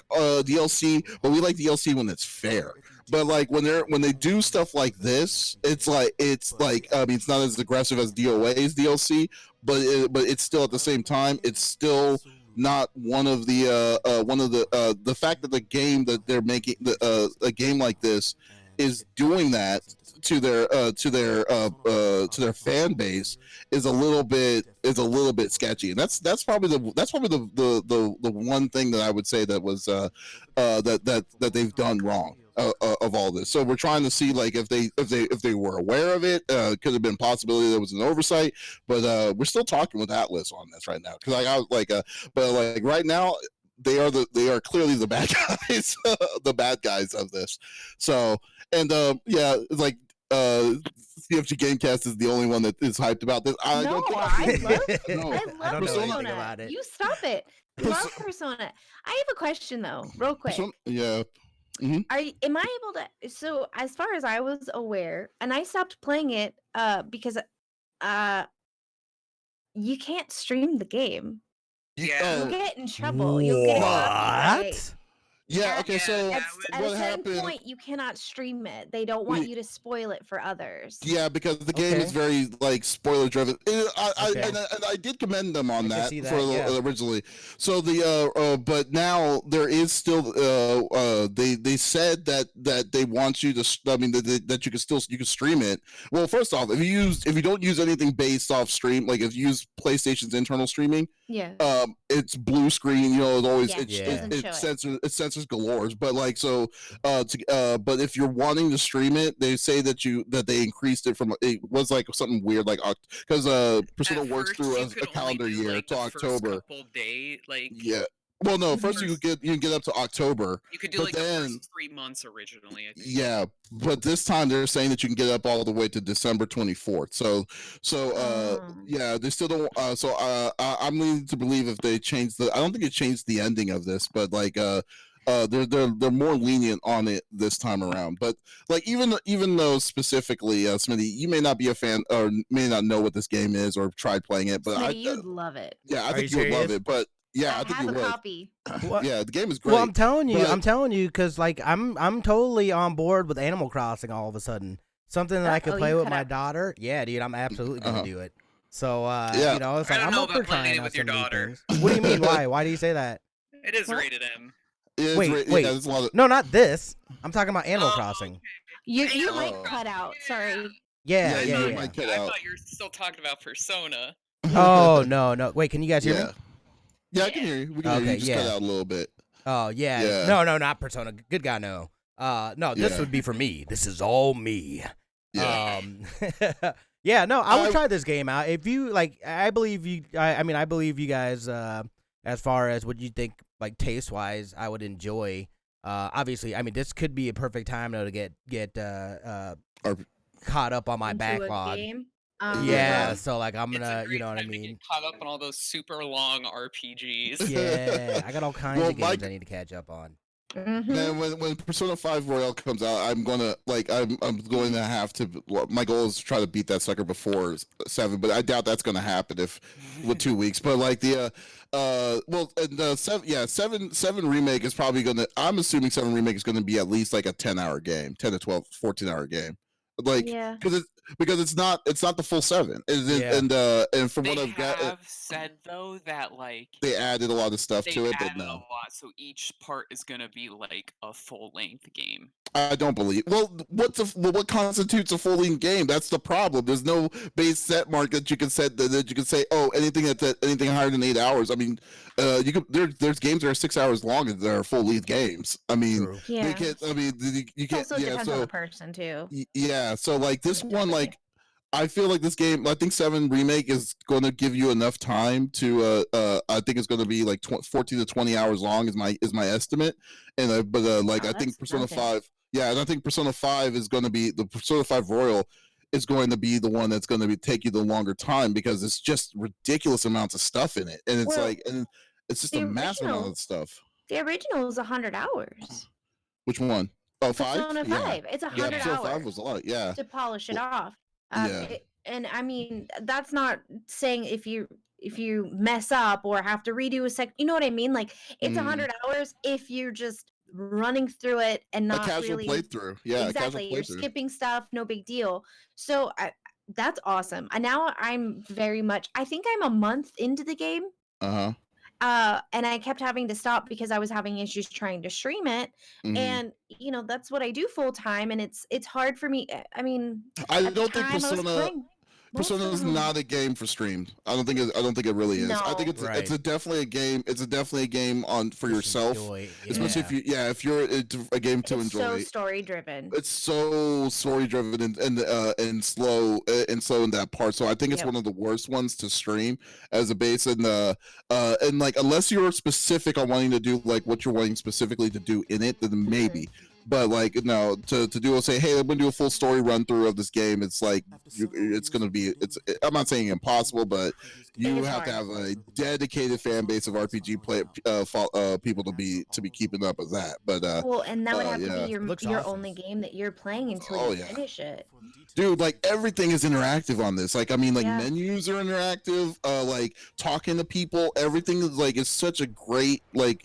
DLC, but we like DLC when it's fair. But like when they do stuff like this, it's like I mean, it's not as aggressive as DOA's DLC, but it's still at the same time, it's still not one of the fact that the game that they're making a game like this is doing that to their fan base is a little bit sketchy, and that's probably the one thing that I would say that was that they've done wrong of all this. So we're trying to see like if they were aware of it, could have been possibility there was an oversight, but we're still talking with Atlas on this right now because I was like but like right now they are clearly the bad guys the bad guys of this. So and yeah, it's like CFG Gamecast is the only one that is hyped about this. I love Persona. About it. You stop it. Love Persona. I have a question though, real quick. Yeah. Mm-hmm. Am I able to? So as far as I was aware, and I stopped playing it because you can't stream the game. Yeah. You'll get in trouble. You'll get what? Yeah, okay, so at a certain point you cannot stream it. They don't want you to spoil it for others. Yeah, because the game is very like spoiler driven. And I did commend them on that originally. So but now there is still they said that they want you to, I mean that you can stream it. Well, first off, if you don't use anything based off stream, like if you use PlayStation's internal streaming, it's blue screen, you know, it's always it censors galore. But like but if you're wanting to stream it, they say that they increased it from, it was like something weird like because Persona works through a calendar year to October. Well, no, first you can get up to October. You could do but like then, the first 3 months originally, I think. Yeah, but this time they're saying that you can get up all the way to December 24th. Yeah, they still don't. I'm leaning to believe if they change I don't think it changed the ending of this, but like they're more lenient on it this time around. But like even though specifically, Smitty, you may not be a fan or may not know what this game is or tried playing it, but Smitty, you'd love it. yeah, I Are think you you would love serious? it. But yeah, I think have you a would. copy. What? Yeah, the game is great. Well, I'm telling you, but- because like I'm totally on board with Animal Crossing all of a sudden. Something that I could play you with cut my out. daughter. Yeah, dude, I'm absolutely gonna do it. So Yeah. you know, it's I like don't I'm know up for about playing trying it out with your some new daughter. things. What do you mean? Why? Why do you say that? It is What? rated M. Wait. Yeah, there's a lot of, No, not this. I'm talking about Animal Oh, Crossing. You Animal might Oh. cut out. Sorry. Yeah, Yeah, yeah, you yeah. might cut I out. thought you were still talking about Persona. Oh no. Wait, can you guys hear me? Yeah, I can hear you. We can hear you. Okay, You just cut yeah. out a little bit. Oh yeah. Yeah. No, not Persona. Good God, no. No, this Yeah. would be for me. This is all me. Yeah. Yeah, no, I would I- try this game out. If you like, I believe you. I mean, I believe you guys. As far as what you think, like taste wise, I would enjoy. Obviously, I mean, this could be a perfect time though to get caught up on my Into a backlog. game. Yeah, Yeah. so like I'm It's a gonna, great you know what I time to mean? get caught up on all those super long RPGs. Yeah, I got all kinds Well, of my- games I need to catch up on. Mhm. Man, when Persona 5 Royal comes out, I'm going to have to. My goal is to try to beat that sucker before 7, but I doubt that's going to happen with 2 weeks. But like seven remake is probably going to. I'm assuming 7 remake is going to be at least like a 10-hour game, 10 to 12, 14-hour game. Like Yeah. because it's not the full 7. Yeah. And from They what I've got, have said though that like they added a lot of stuff they to it, but added a no. lot, so each part is gonna be like a full length game. I don't believe. Well, what constitutes a full length game? That's the problem. There's no base set mark that you can set that you can say. Oh, anything anything higher than 8 hours. I mean, you could there's games that are 6 hours long that are full length games. I mean, True. they Yeah. can't. I mean, you It can't. also Yeah, depends on so the person too. yeah, so like this one, Definitely. like I feel like this game. I think 7 remake is going to give you enough time to. I think it's going to be like 14 to 20 hours long is my estimate, and I Oh, think that's Persona nothing. 5. Yeah, and I think Persona 5 is going to be the Persona 5 Royal is going to be the one that's going to take you the longer time because it's just ridiculous amounts of stuff in it, and it's Well, and it's just the a massive amount original- of stuff. The original is 100 hours. Which one? Oh, 5? Persona 5. It's Yeah, 100 Persona hours 5 was a lot. Yeah. to polish it Well, off. yeah. And I mean, that's not saying if you mess up or have to redo a sec, you know what I mean? Like it's Mm. 100 hours if you're just running through it and A not casual really playthrough. Yeah, exactly. a You're casual playthrough. skipping stuff, no big deal. So that's awesome. And now I'm very much. I think I'm a month into the game. Uh-huh. And I kept having to stop because I was having issues trying to stream it. Mhm. And that's what I do full time, and it's hard for me. I mean, I at the don't think time, I was Persona playing most Persona of is them. not a game for stream. I don't think it really is. I think No. it's Right. definitely a game. It's definitely a game for Just yourself, enjoy, especially if you're a game to It's enjoy. so story driven. It's so story driven and slow in that part. So I think it's Yep. one of the worst ones to stream as a base. And like unless you're specific on wanting to do like what you're wanting specifically to do in it, then maybe. But like no, to say, hey, I'm gonna do a full story run through of this game. It's like it's gonna be. I'm not saying impossible, but you It's have to hard. have a dedicated fan base of RPG people to be keeping up with that. But Well, and that would have to yeah. be Looks your awesome. only game that you're playing until Oh, you yeah. finish it. dude, like everything is interactive on this. Like I mean, like Yeah. menus are interactive. Like talking to people, everything is like it's such a great like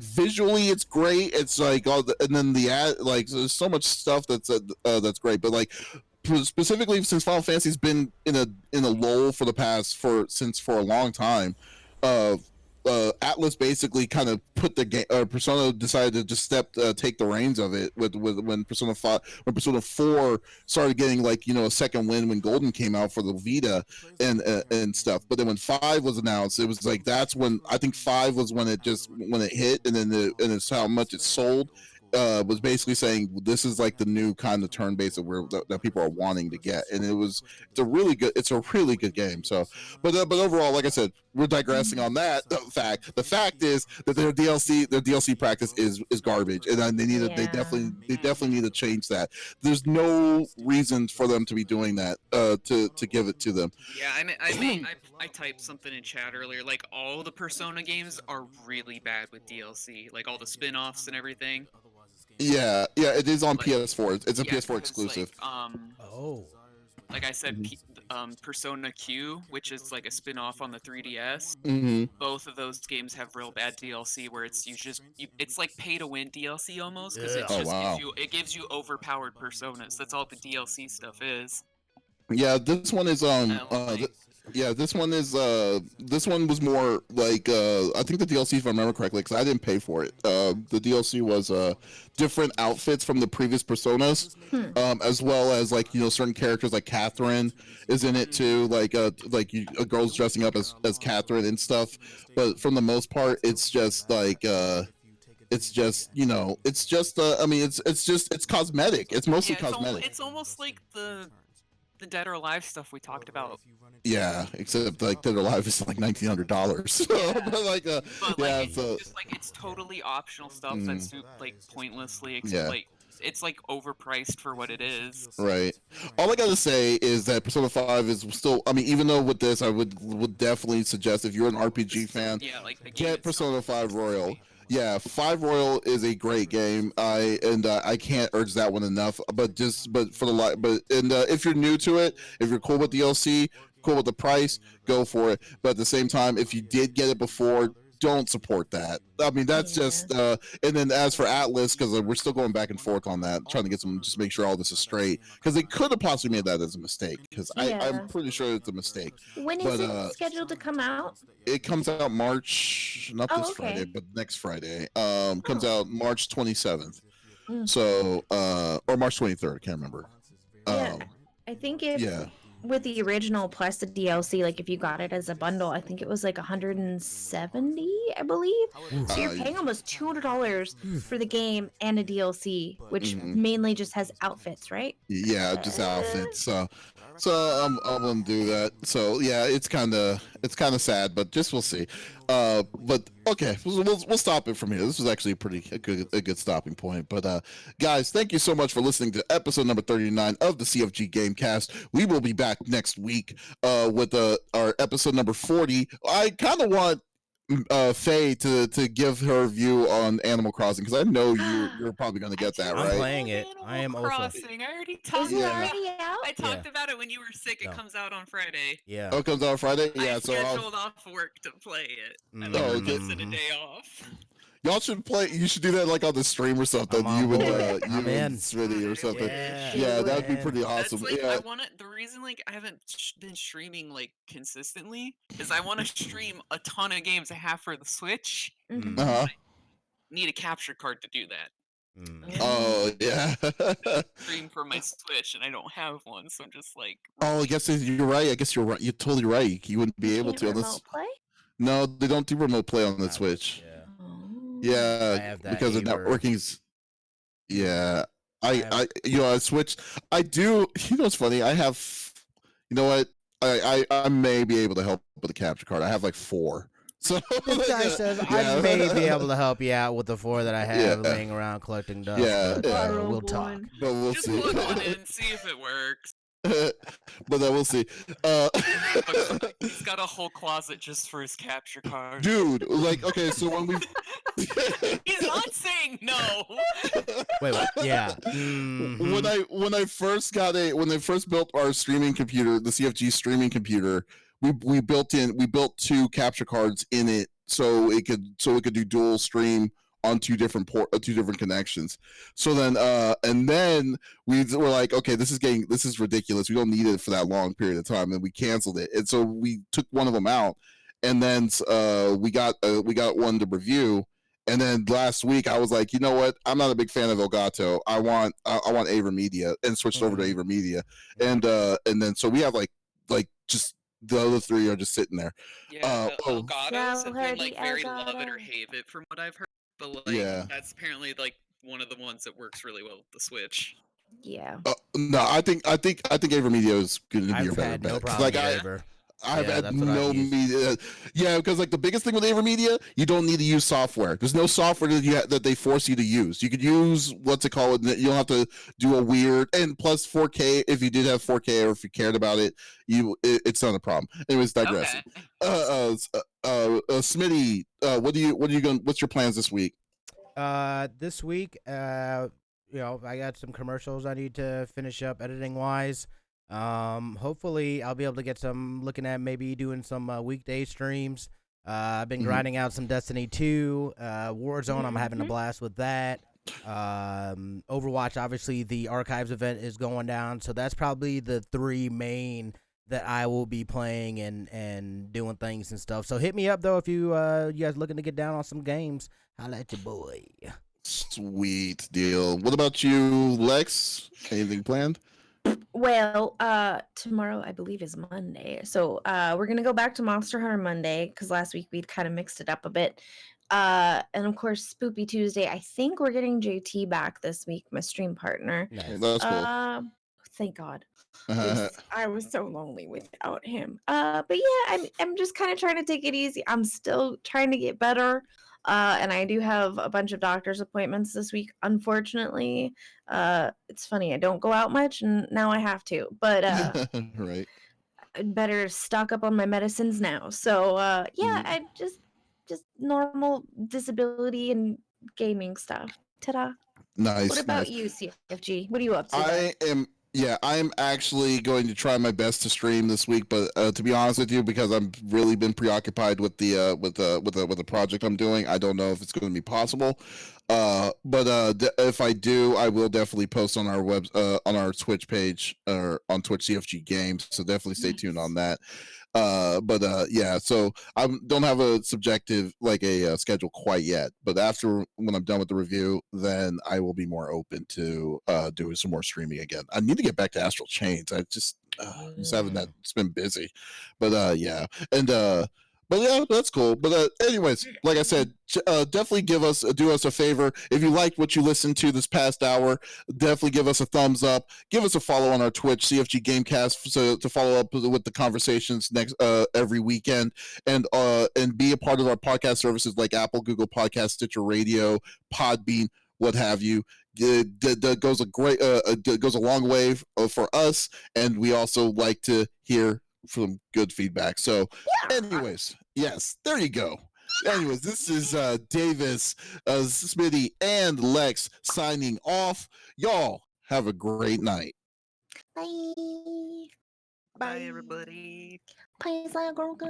visually it's great. It's like and then the ad like there's so much stuff that's great. But like specifically since Final Fantasy's been in a lull for a long time, Atlas basically kind of put the game. Persona decided to just take the reins of it with when Persona 4 started getting like a second win when Golden came out for the Vita and stuff. But then when 5 was announced, it was like that's when I think 5 was when it hit, and then and it's how much it sold. was basically saying this is like the new kind of turn based that people are wanting to get, and it's a really good game. So, but overall, like I said, we're digressing on that fact. The fact is that their DLC practice is garbage, and they definitely need to change that. There's no reason for them to be doing that to give it to them. Yeah, I typed something in chat earlier. Like all the Persona games are really bad with DLC, like all the spin-offs and everything. Yeah, it is on Like- PS4. It's a Yeah, PS4 'cause, exclusive. Like I said, Mhm. Persona Q, which is like a spin-off on the 3DS. Mm-hmm. Both of those games have real bad DLC where it's like pay to win DLC almost because it Ugh. Oh, just wow. gives you overpowered personas. That's all the DLC stuff is. Yeah, this one is this one was more like I think the DLC, if I remember correctly, because I didn't pay for it. The DLC was different outfits from the previous Personas, as well as like certain characters like Catherine is in it too, like a girl's dressing up as Catherine and stuff. But for the most part, it's just like it's just I mean it's cosmetic. It's mostly cosmetic. It's almost like the Dead or Alive stuff we talked about. Yeah, except like Dead or Alive is like $1,900. Yeah. But like, But yeah, like, it's just like it's totally optional stuff that's like pointlessly Yeah. like it's like overpriced for what it is. right. All I gotta say is that Persona 5 is still. I mean, even though with this, I would definitely suggest if you're an RPG fan, Yeah, like the game get itself Persona is 5 Royal. great. Yeah, 5 Royal is a great game. I can't urge that one enough. But for the if you're new to it, if you're cool with DLC, cool with the price, go for it. But at the same time, if you did get it before, don't support that. I mean, that's just. And then as for Atlas, because we're still going back and forth on that, trying to get just make sure all this is straight, because they could have possibly made that as a mistake. Because I'm pretty sure it's a mistake. When is it scheduled to come out? It comes out March, not this okay. Friday, but next Friday. Comes out March 27th. Mm. So, or March 23rd, can't remember. Yeah, I think with the original plus the DLC, like if you got it as a bundle, I think it was like 170, I believe. So you're paying almost $200 for the game and a DLC, which mainly just has outfits, right? Yeah, just outfits. So I'm gonna do that. So yeah, it's kind of sad, but we'll see. But okay, we'll stop it from here. This was actually a good stopping point. But guys, thank you so much for listening to episode number 39 of the CFG Gamecast. We will be back next week with our episode number 40. I kind of want Faye to give her view on Animal Crossing, because I know you're probably going to get that, I'm right? playing it. I am also. Crossing. I already talked Is it about already out? I talked about it when you were sick. It No. comes out on Friday. Yeah. Oh, it comes out on Friday? Yeah, I so scheduled off work to play it. I Mm. like Oh, requested a day off. y'all should play. You should do that like on the stream or something. I'm You on and board. I'm in. Smitty or something. Yeah. That'd be pretty awesome. That's like Yeah. the reason like I haven't been streaming like consistently is I want to stream a ton of games I have for the Switch. Mhm. Uh-huh. Need a capture card to do that. Oh yeah. Stream for my Switch and I don't have one, so I'm just like. Oh, I guess you're right. I guess you're right. You're totally right. You wouldn't be able Can't to unless. remote play? No, they don't do remote play on the Switch. Yeah. Oh. Yeah, I have that because of Aver. networking's. Yeah, I I switched. I do. You know what's funny? I have. You know what? I may be able to help with the capture card. I have like 4. So This guy says I may be able to help you out with the 4 that I have laying around collecting dust. Yeah, but, yeah. we'll talk. But we'll Just see. log on in, see if it works. But then we'll see. He's got a whole closet just for his capture card. Dude, like, okay, so when we He's not saying no. Wait, what? Yeah. when I first built our streaming computer, the CFG streaming computer, we built 2 capture cards in it so it could do dual stream on 2 different connections. So then and then we were like, okay, this is ridiculous. We don't need it for that long period of time, and we canceled it. And so we took one of them out, and then we got one to review. And then last week I was like, you know what? I'm not a big fan of Elgato. I want AverMedia, and switched over to AverMedia. And then so we have like just the other 3 are just sitting there. Yeah, Elgatos have been Already like very love it Elgato. or hate it from what I've heard. But like Yeah. that's apparently like one of the ones that works really well with the Switch. Yeah. No, I think AverMedia is going to be your I've better had no bet. 'Cause, problem like with Yeah. Aver. I've Yeah, had that's what I've no used. media. Yeah, because like the biggest thing with AverMedia, you don't need to use software. There's no software that they force you to use. You could use what's it called. You don't have to do a weird and plus 4K if you did have 4K or if you cared about it. It's not a problem. Anyways, digressing. Okay. Smitty, what's your plans this week? This week, I got some commercials I need to finish up editing wise. Hopefully I'll be able to get some looking at maybe doing some weekday streams. I've been Mhm. grinding out some Destiny 2, Warzone. I'm having a Mhm. blast with that. Overwatch, obviously the archives event is going down, so that's probably the three main that I will be playing and doing things and stuff. So hit me up though if you guys looking to get down on some games. Holla at your boy. Sweet deal. What about you, Lex? Anything planned? Well, tomorrow I believe is Monday. So, we're gonna go back to Monster Hunter Monday because last week we'd kind of mixed it up a bit. And of course, Spoopy Tuesday. I think we're getting JT back this week, my stream partner. Oh, Nice. that's cool. Thank God. I was so lonely without him. But yeah, I'm just kind of trying to take it easy. I'm still trying to get better. And I do have a bunch of doctor's appointments this week, unfortunately. It's funny, I don't go out much and now I have to. But Right. I'd better stock up on my medicines now. So yeah, Mhm. I just normal disability and gaming stuff. Ta-da. What Nice, about nice. you, CFG? What are you up to, bud? I am actually going to try my best to stream this week, but to be honest with you, because I've really been preoccupied with the project I'm doing, I don't know if it's going to be possible. But if I do, I will definitely post on our on our Twitch page or on Twitch CFG Games. So definitely stay tuned on that. But yeah, so I don't have a subjective like a schedule quite yet, but after when I'm done with the review, then I will be more open to doing some more streaming again. I need to get back to Astral Chains. I just haven't that. It's been busy, but yeah, and but yeah, that's cool. But anyways, like I said, definitely do us a favor if you liked what you listened to this past hour. Definitely give us a thumbs up. Give us a follow on our Twitch, CFG Gamecast, so to follow up with the conversations next every weekend, and be a part of our podcast services like Apple, Google Podcast, Stitcher Radio, Podbean, what have you. That goes goes a long way for us, and we also like to hear some good feedback. So, anyways, yes, there you go. Anyways, this is Davis, Smitty, and Lex signing off. Y'all have a great night. Bye. Bye, everybody. Bye, Grogu.